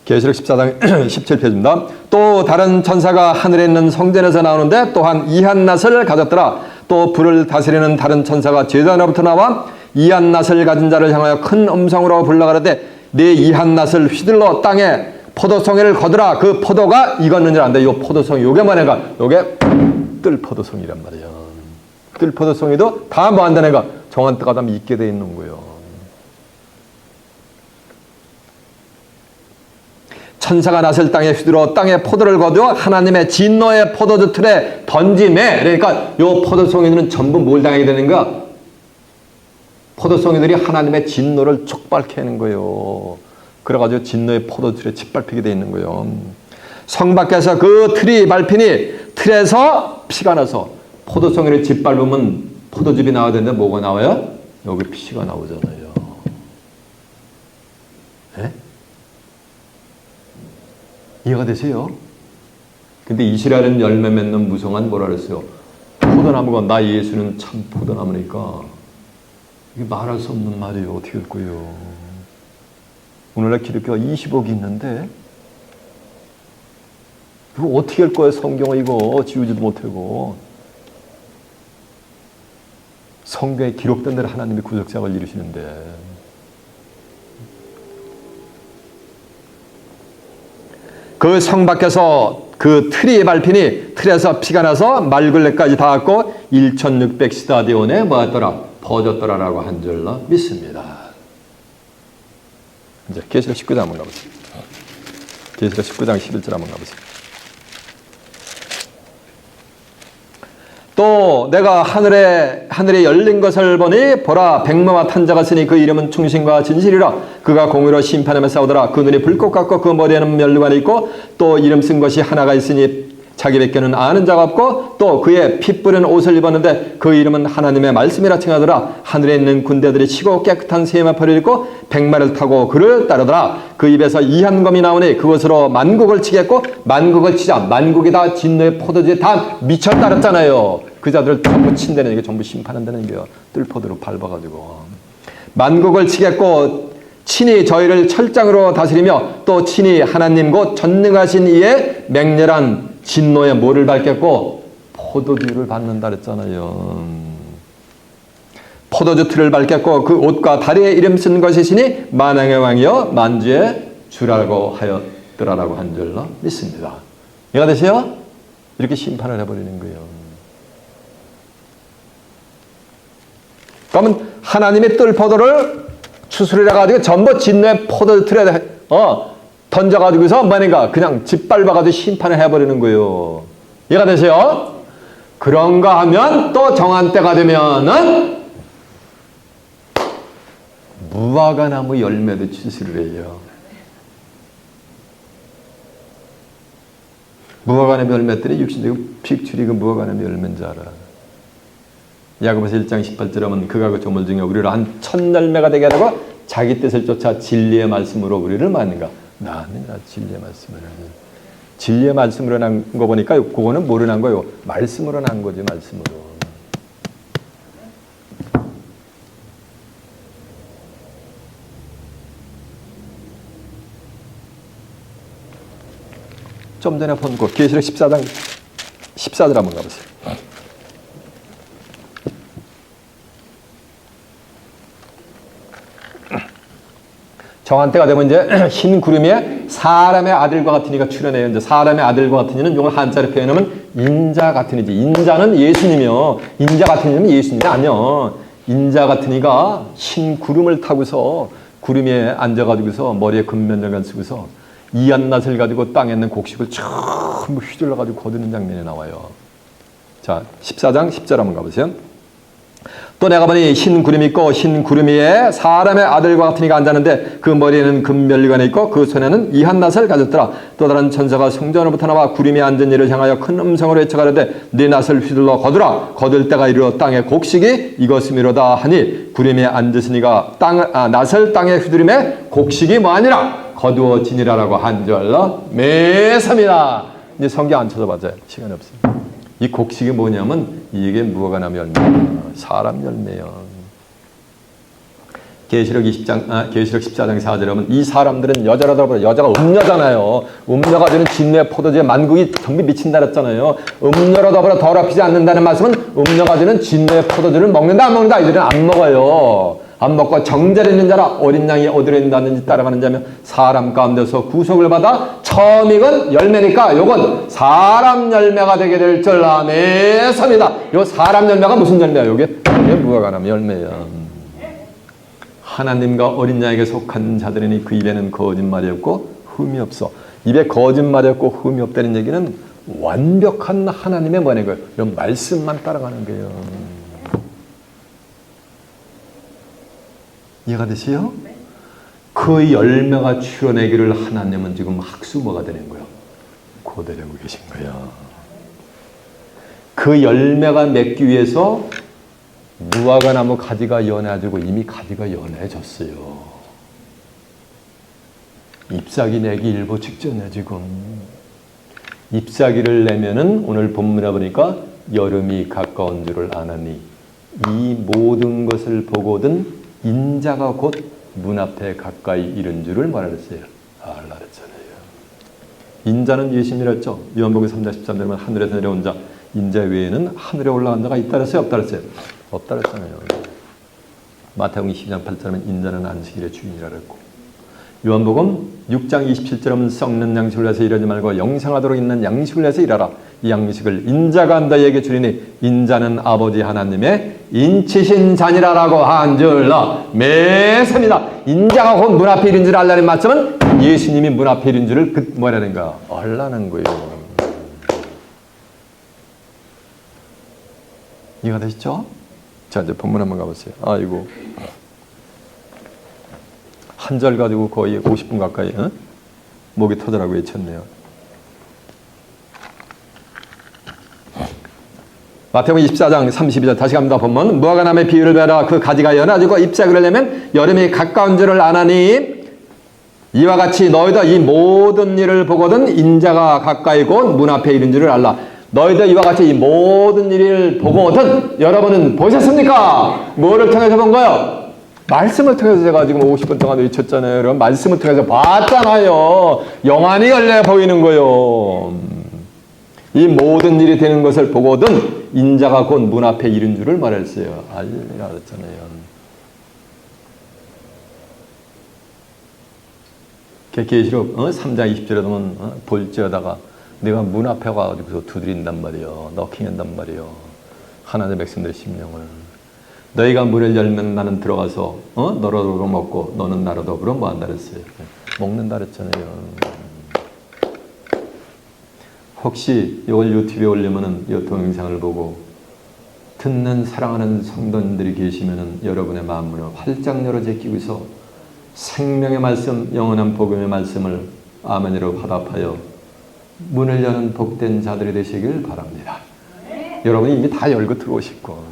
계시록 14장 17페이지입니다. 또 다른 천사가 하늘에 있는 성전에서 나오는데 또한 이한낫을 가졌더라. 또 불을 다스리는 다른 천사가 제단으로부터 나와 이한낫을 가진 자를 향하여 큰 음성으로 불러가라되 네 이한낫을 휘둘러 땅에 포도송이를 거두라. 그 포도가 익었는지 안다. 이 포도송이 요게 뭐냐가 요게 뜰 포도송이란 말이에요. 뜰포도송이도 다 뭐 한다는 거 정한 때가 다 있게 돼 있는 거예요. 천사가 낫을 땅에 휘두르어 땅에 포도를 거두어 하나님의 진노의 포도주 틀에 던지매. 그러니까 요 포도송이들은 전부 뭘 당하게 되는가? 포도송이들이 하나님의 진노를 촉발케 하는 거예요. 그래가지고 진노의 포도틀에 짓밟히게 돼 있는 거예요. 성 밖에서 그 틀이 밟히니 틀에서 피가 나서 포도송이를 짓밟으면 포도즙이 나와야 되는데 뭐가 나와요? 여기 피가 나오잖아요. 네? 이해가 되세요? 근데 이스라엘은 열매 맺는 무성한 뭐라 그랬어요? 포도나무가 나 예수는 참 포도나무니까 이게 말할 수 없는 말이에요. 어떻게 할 거예요? 오늘날 기독교가 20억이 있는데 이거 어떻게 할 거예요? 성경을 이거 지우지도 못하고. 성경에 기록된 대로 하나님이 구속작을 이루시는데 그 성 밖에서 그 틀이 밟히니 틀에서 피가 나서 말굴레까지 닿았고 1600시다디온에 뭐였더라? 퍼졌더라라고 한 줄로 믿습니다. 이제 계시록 19장 한번 가보세요. 계시록 19장 11절 한번 가보세요. 또 내가 하늘에 열린 것을 보니 보라 백마와 탄 자가 쓰니 그 이름은 충신과 진실이라. 그가 공의로 심판하며 싸우더라. 그 눈이 불꽃 같고 그 머리에는 면류관이 있고 또 이름 쓴 것이 하나가 있으니 자기밖에는 아는 자가 없고 또 그의 피 뿌린 옷을 입었는데 그 이름은 하나님의 말씀이라 칭하더라. 하늘에 있는 군대들이 치고 깨끗한 세마포를 입고 백마를 타고 그를 따르더라. 그 입에서 이한검이 나오니 그것으로 만국을 치겠고 만국을 치자. 만국이 다 진노의 포도주에 다 미쳐 따랐잖아요. 그 자들을 전부 친다는 게 전부 심판한다는 게요. 뜰포도로 밟아가지고 만국을 치겠고 친히 저희를 철장으로 다스리며 또 친히 하나님 곧 전능하신 이의 맹렬한 진노의 모를 밟겠고 포도주를 받는다 그랬잖아요. 포도주 틀을 밟겠고 그 옷과 다리에 이름 쓴 것이시니 만왕의 왕이여 만주의 주라고 하였더라라고 한 줄로 믿습니다. 이해가 되세요? 이렇게 심판을 해버리는 거예요. 그러면 하나님의 뜰포도를 추스르려가지고 전부 진노의 포도주 틀에 던져가지고서 뭐니까 그냥 짓밟아가지고 심판을 해버리는 거예요. 이해가 되세요? 그런가 하면 또 정한 때가 되면은 무화과나무 열매도 추스르래요. 무화과나무 열매들이 육신적으로 픽출이 그 무화과나무 열매인 줄 알아. 야고보서 1장 18절 하면 그가 그 조물 중에 우리를 한 천 열매가 되게 하고 자기 뜻을 쫓아 진리의 말씀으로 우리를 만든가. 나는 진리의 말씀을 진리의 말씀으로 난 거 보니까 그거는 뭐로 난 거예요? 말씀으로 난 거지. 말씀으로. 좀 전에 본 거 계시록 14장 14절 한번 가보세요. 정한 때가 되면 이제 흰 구름에 사람의 아들과 같은 이가 출현해요. 이제 사람의 아들과 같은 이는 이걸 한자로 표현하면 인자 같은 이지. 인자는 예수님이요. 인자 같은 이는 예수님이 아니요. 인자 같은 이가 흰 구름을 타고서 구름 위에 앉아가지고서 머리에 금면장관 쓰고서 이한낫을 가지고 땅에 있는 곡식을 전부 휘둘러가지고 거두는 장면이 나와요. 자, 14장 10절 한번 가보세요. 또 내가 보니 흰 구름이 있고 흰 구름 위에 사람의 아들과 같은 이가 앉았는데 그 머리에는 금면류관이 있고 그 손에는 이한낫을 가졌더라. 또 다른 천사가 성전으로부터 나와 구름에 앉은 이를 향하여 큰 음성으로 외쳐가로되 네 낫을 휘둘러 거두라. 거둘 때가 이르러 땅의 곡식이 이것음이로다 하니 구름에 앉으신 이가 낫을 땅에 휘두르매 곡식이 뭐하니라 거두어지니라라고 한 줄로 매섭니다. 이제 성경 안 찾아봐줘요. 시간이 없습니다. 이 곡식이 뭐냐면 이게 무화과나무 열매예요. 사람 열매요. 계시록 14장 4절에 보면 이 사람들은 여자가 음녀잖아요. 음녀가 되는 진노의 포도주에 만국이 전부 미친다 그랬잖아요. 음녀로 더불어 더럽히지 않는다는 말씀은 음녀가 되는 진노의 포도주를 먹는다 안 먹는다? 이들은 안 먹어요. 안 먹고 정죄를 있는 자라. 어린 양이 어디로 있는지 따라가는 자면 사람 가운데서 구속을 받아 처음 익은 열매니까 요건 사람 열매가 되게 될 줄 아멘입니다. 요 사람 열매가 무슨 열매야? 요게 무화과나무 열매야. 하나님과 어린 양에게 속한 자들이니 그 입에는 거짓말이 없고 흠이 없어. 입에 거짓말이 없고 흠이 없다는 얘기는 완벽한 하나님의 뭐냐는 거예요. 이런 말씀만 따라가는 거예요. 이해가 되시요? 그 열매가 출어내기를 하나님은 지금 학수모가 되는 거예요. 고대하고 계신 거예요. 그 열매가 맺기 위해서 무화과 나무 가지가 연해지고 이미 가지가 연해졌어요. 잎사귀 내기 일보 직전에 지금. 잎사귀를 내면은 오늘 본문에 보니까 여름이 가까운 줄을 아나니 이 모든 것을 보거든 인자가 곧 문 앞에 가까이 이른 줄을 말하랬어요. 알라 그랬잖아요. 인자는 예수님이랬죠. 요한복음 3장 13절에 하늘에서 내려온 자 인자 외에는 하늘에 올라간 자가 있다 그랬어요? 없다 그랬어요? 없다 그랬잖아요. 마태복음 22장 8절에 인자는 안식일의 주인이라 그랬고 요한복음 6장 27절은 썩는 양식을 해서 일하지 말고 영생하도록 있는 양식을 해서 일하라. 이 양식을 인자가 한다에게 주리니 인자는 아버지 하나님의 인치신 자니라라고 한 줄로 매섭니다. 인자가 곧 문 앞에 이른 줄 알라는 말씀은 예수님이 문 앞에 이른 줄을 뭐라는가? 알라는 거예요. 이해가 되시죠? 자, 이제 본문 한번 가보세요. 아이고. 한 절 가지고 거의 50분 가까이 목이 터져라고 외쳤네요. 마태복음 24장 32절 다시 갑니다. 보면 무화과나무의 비유를 배라. 그 가지가 연해지고 잎사귀를 내면 여름이 가까운 줄을 아나니 이와 같이 너희도 이 모든 일을 보거든 인자가 가까이 곧 문 앞에 이른 줄을 알라. 너희도 이와 같이 이 모든 일을 보거든 여러분은 보셨습니까? 뭐를 통해서 본 거요? 말씀을 통해서 제가 지금 50분 동안 외쳤잖아요. 여러분 말씀을 통해서 봤잖아요. 영안이 열려 보이는 거예요. 이 모든 일이 되는 것을 보거든 인자가 곧 문 앞에 이른 줄을 말했어요. 알리라 그랬잖아요. 계시록 3장 20절에 보면 볼지어다가 내가 문 앞에 가지고서 두드린단 말이에요. 너킹한단 말이에요. 하나님의 백성들의 심령을. 너희가 문을 열면 나는 들어가서 너로 먹고 너는 나로 더불어 뭐 한다 그랬어요. 먹는다 그랬잖아요. 혹시 이걸 유튜브에 올리면은 이 동영상을 보고 듣는 사랑하는 성도님들이 계시면은 여러분의 마음문을 활짝 열어 제끼고서 생명의 말씀, 영원한 복음의 말씀을 아멘으로 화답하여 문을 여는 복된 자들이 되시길 바랍니다. 여러분이 이미 다 열고 들어오실 거.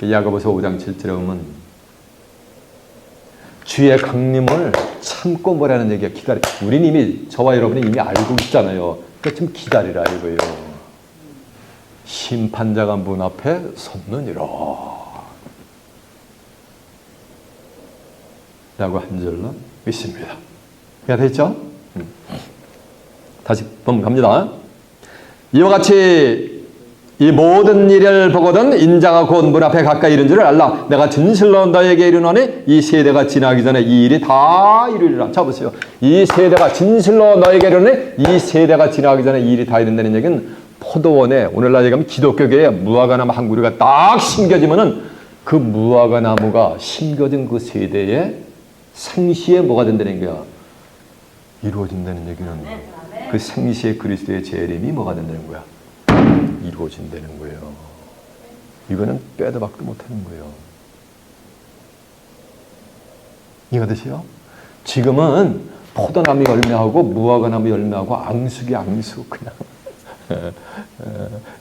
야고보서 5장 7절에 보면 주의 강림을 참고 뭐라는 얘기야. 기다려. 우린 이미 저와 여러분이 이미 알고 있잖아요. 그러니까 좀 기다리라 이거예요. 심판자가 문 앞에 섰느니라 라고 한 절로 있습니다. 이해가 됐죠? 다시 한번 갑니다. 이와 같이 이 모든 일을 보거든 인자가 곧 문 앞에 가까이 이른 줄을 알라. 내가 진실로 너에게 이르노니 이 세대가 지나기 전에 이 일이 다 이루리라. 자 보세요. 이 세대가 진실로 너에게 이르노니 이 세대가 지나기 전에 이 일이 다 이룬다는 얘기는 포도원에 오늘날 얘기하면 기독교계에 무화과나무 한 그루가 딱 심겨지면은 그 무화과나무가 심겨진 그 세대에 생시에 뭐가 된다는 거야? 이루어진다는 얘기는 그 생시에 그리스도의 재림이 뭐가 된다는 거야? 이루어진다는 거예요. 이거는 빼도 박도 못하는 거예요. 이해가 되세요? 지금은 포도나무 열매하고 무화과나무 열매하고 앙숙이 앙숙 그냥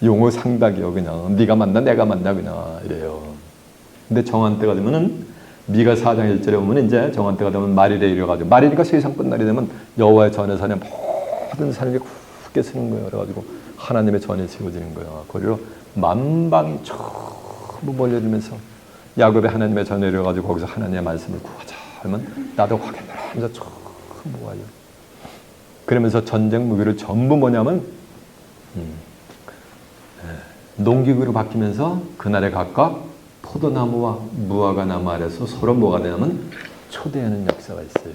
용어 상닥이요. 그냥 네가 만나 내가 만나 그냥 이래요. 근데 정한 때가 되면은 미가 4장 1절에 보면 이제 정한 때가 되면 말일에 이래가지고 말일이가 세상 끝날이 되면 여호와의 전에 사는 모든 사람이 굳게 쓰는 거예요. 그래가지고 하나님의 전에 세워지는 거예요. 거기로 만방이 전부 몰려들면서 야곱의 하나님의 전에 이래가지고 거기서 하나님의 말씀을 구하자 하면 나도 하겠노라 하면서 전부 모아요. 그러면서 전쟁 무기를 전부 뭐냐면 농기구로 바뀌면서 그날에 각각 포도나무와 무화과 나무 아래서 서로 뭐가 되냐면 초대하는 역사가 있어요.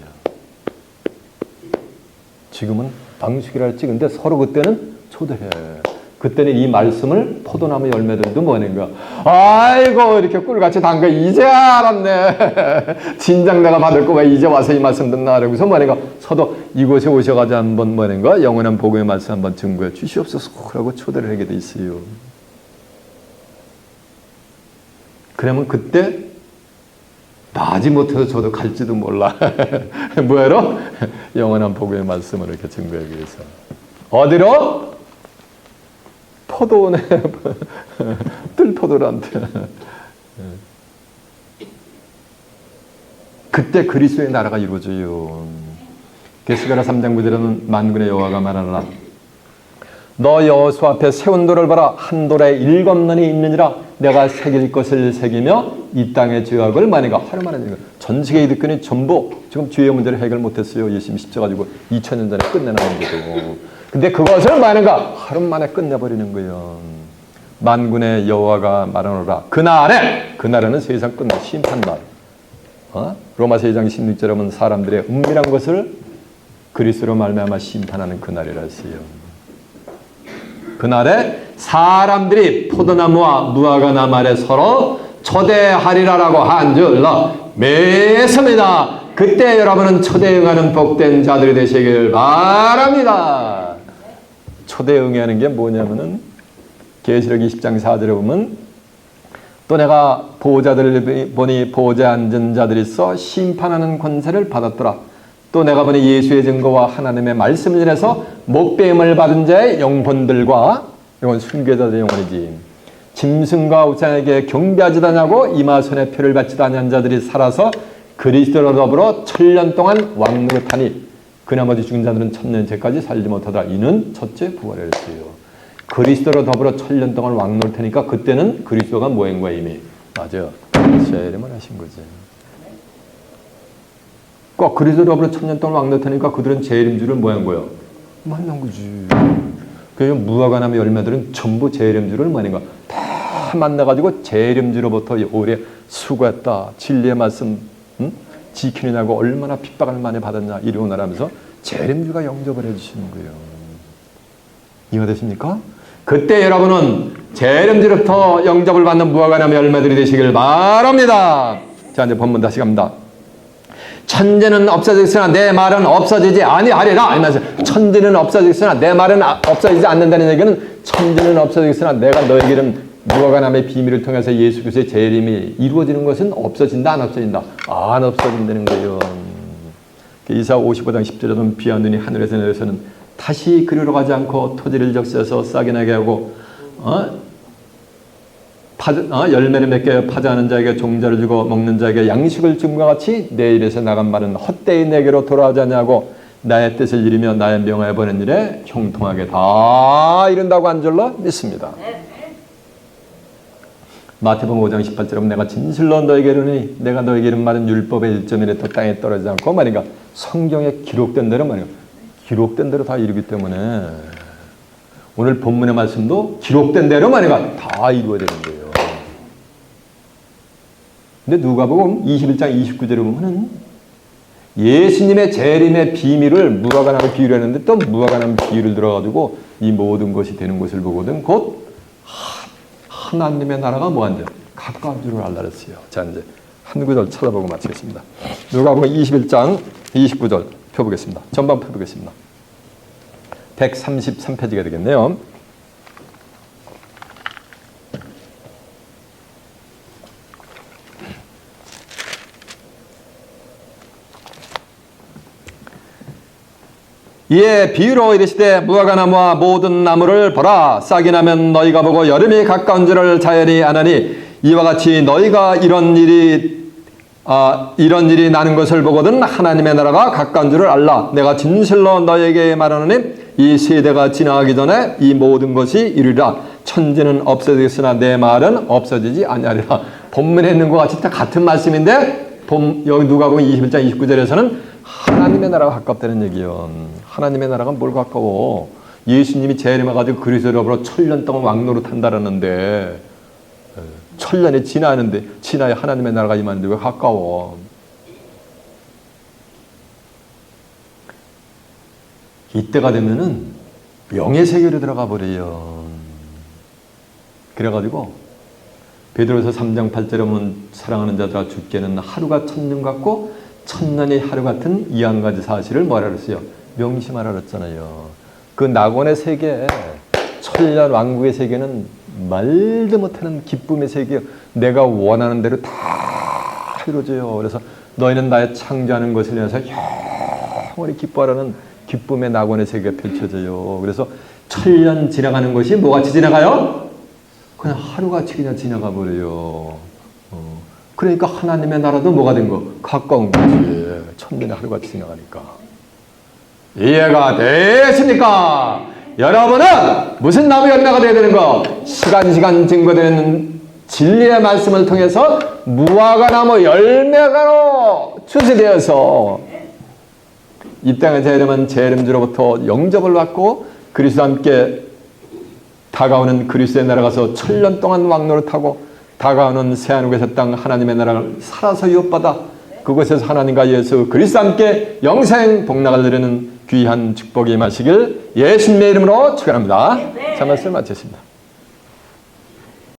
지금은 방식이라 찍은데 서로 그때는 초대해. 그때는 이 말씀을 포도나무 열매들도 뭐 하는 거야. 아이고 이렇게 꿀같이 담가 이제 알았네. 진작 내가 받을 거 왜 이제 와서 이 말씀 듣나. 그래서 뭐 하는 거야. 서도 이곳에 오셔가지고 한번 뭐 하는 거야. 영원한 복음의 말씀 한번 증거해 주시옵소서 하고 초대를 하게 돼 있어요. 그러면 그때 나지 못해서 저도 갈지도 몰라. 뭐야로? 영원한 복음의 말씀을 이렇게 증거하기 위해서. 어디로? 포도원에 뜰포도란테. 그때 그리스도의 나라가 이루어져요. 게스가라 3장 9절에는 만군의 여호와가 말하노라. 너 여호수 앞에 세운 돌을 봐라. 한 돌에 7면이 있느니라. 내가 새길 것을 새기며 이 땅의 죄악을 만회가 하루만에 전 세계 기독교는 전부 지금 죄의 문제를 해결 못했어요. 예수님이 십자가 지고 2000년 전에 끝내나온 거고. 근데 그것을 만회가 하루 만에 끝내버리는 거예요. 만군의 여호와가 말하노라. 그날에는 세상 끝내 심판날. 로마서 2장 16절에 보면 사람들의 은밀한 것을 그리스도로 말미암아 심판하는 그날이라 했어요. 그날에 사람들이 포도나무와 무화과 나무 아래 서로 초대하리라라고 한 줄로 믿습니다. 그때 여러분은 초대에 응하는 복된 자들이 되시길 바랍니다. 초대에 응하는 게 뭐냐면은 계시록 20장 4절에 보면 또 내가 보호자들을 보니 보호자에 앉은 자들이 있어 심판하는 권세를 받았더라. 또 내가 보니 예수의 증거와 하나님의 말씀을 인해서 목배임을 받은 자의 영혼들과 이건 순교자들의 영혼이지. 짐승과 우상에게 경배하지도 않냐고 이마손에 표를 받지도 않은 자들이 살아서 그리스도로 더불어 1000년 동안 왕노릇 하니 그 나머지 죽은 자들은 1000년째까지 살지 못하더라. 이는 첫째 부활을 했어요. 그리스도로 더불어 1000년 동안 왕노릇 하니까 그때는 그리스도가 뭐인 거야 이미. 맞아요. 재림을 하신 거지. 꼭 그리스도로 더불어 1000년 동안 왕노릇 하니까 그들은 재림주를 뭐한 거예요? 만난 거지. 그래서 무화과 나무 열매들은 전부 재림주를 뭐하는 거야? 다 만나가지고 재림주로부터 오래 수고했다. 진리의 말씀 지키느냐고 얼마나 핍박을 많이 받았냐 이러나라면서 재림주가 영접을 해주시는 거예요. 이해되십니까? 그때 여러분은 재림주로부터 영접을 받는 무화과 나무 열매들이 되시길 바랍니다. 자 이제 본문 다시 갑니다. 천지는 없어지겠으나 내 말은 없어지지 아니하리라. 하면서 천지는 없어지겠으나 내 말은 없어지지 않는다는 얘기는 천지는 없어지겠으나 내가 너에게는 무화과 나무의 비밀을 통해서 예수 그리스도의 재림이 이루어지는 것은 없어진다 안 없어진다? 안 없어진다는 거예요. 이사 55장 10절에는 비와 눈이 하늘에서 내려서는 다시 그리로 가지 않고 토지를 적셔서 싹이 나게 하고 열매를 맺게 파자하는 자에게 종자를 주고 먹는 자에게 양식을 줌과 같이 내 입에서 나간 말은 헛되이 내게로 돌아오지 않냐고 나의 뜻을 이루며 나의 명하여 보낸 일에 형통하게 다 이룬다고 한 줄로 믿습니다. 마태복음 5장 18절에 내가 진실로 너에게 이르니 내가 너에게 이른 말은 율법의 1.1도 땅에 떨어지지 않고 말인가 성경에 기록된 대로 말이야. 기록된 대로 다 이루기 때문에 오늘 본문의 말씀도 기록된 대로 말인가 다 이루어지는 거예요. 근데 누가복음 21장 29절에 보면은 예수님의 재림의 비밀을 무화과 나무 비유를 했는데 또 무화과 나무 비유를 들어가지고 이 모든 것이 되는 것을 보거든 곧 하나님의 나라가 뭐한데 가까운 줄을 알라 그랬어요. 자 이제 한 구절 찾아보고 마치겠습니다. 누가복음 21장 29절 펴보겠습니다. 전반 펴보겠습니다. 133페이지가 되겠네요. 이에 비유로 이르시되 무화과 나무와 모든 나무를 보라. 싹이 나면 너희가 보고 여름이 가까운 줄을 자연히 아나니 이와 같이 너희가 이런 일이 나는 것을 보거든 하나님의 나라가 가까운 줄을 알라. 내가 진실로 너희에게 말하노니 이 세대가 지나가기 전에 이 모든 것이 이르리라. 천지는 없어지겠으나 내 말은 없어지지 아니하리라. 본문에 있는 것과 진짜 같은 말씀인데 여기 누가복음 21장 29절에서는 하나님의 나라가 가깝다는 얘기예요. 하나님의 나라가 뭘 가까워? 예수님이 재림해가지고 그리스도로 더불어 1000년 동안 왕노릇 한다라는데 천년이 지나야 하나님의 나라가 임하는데 왜 가까워? 이때가 되면은 명예 세계로 들어가 버려요. 그래가지고 베드로서 3장 8절에 보면 사랑하는 자들아 주께는 하루가 천년 같고 천년이 하루 같은 이 한 가지 사실을 뭐라 그랬어요? 명심하라 그랬잖아요. 그 낙원의 세계, 천년 왕국의 세계는 말도 못하는 기쁨의 세계예요. 내가 원하는 대로 다 이루어져요. 그래서 너희는 나의 창조하는 것을 위해서 영원히 기뻐하라는 기쁨의 낙원의 세계가 펼쳐져요. 그래서 천년 지나가는 것이 뭐같이 지나가요? 그냥 하루같이 그냥 지나가 버려요. 그러니까 하나님의 나라도 뭐가 된 거? 가까운 거지. 천년의 하루같이 지나가니까. 이해가 되십니까? 여러분은 무슨 나무 열매가 되어야 되는 거? 시간 증거되는 진리의 말씀을 통해서 무화과 나무 열매가로 추수되어서 이 땅의 재림은 재림주로부터 영접을 받고 그리스도와 함께 다가오는 그리스도의 나라 가서 천년 동안 왕노를 타고 다가오는 새하늘에서 땅 하나님의 나라를 살아서 유업받아 그곳에서 하나님과 예수 그리스도와 함께 영생 복락을 누리는 귀한 축복이 임하시길 예수님의 이름으로 축원합니다. 자, 말씀 마치겠습니다.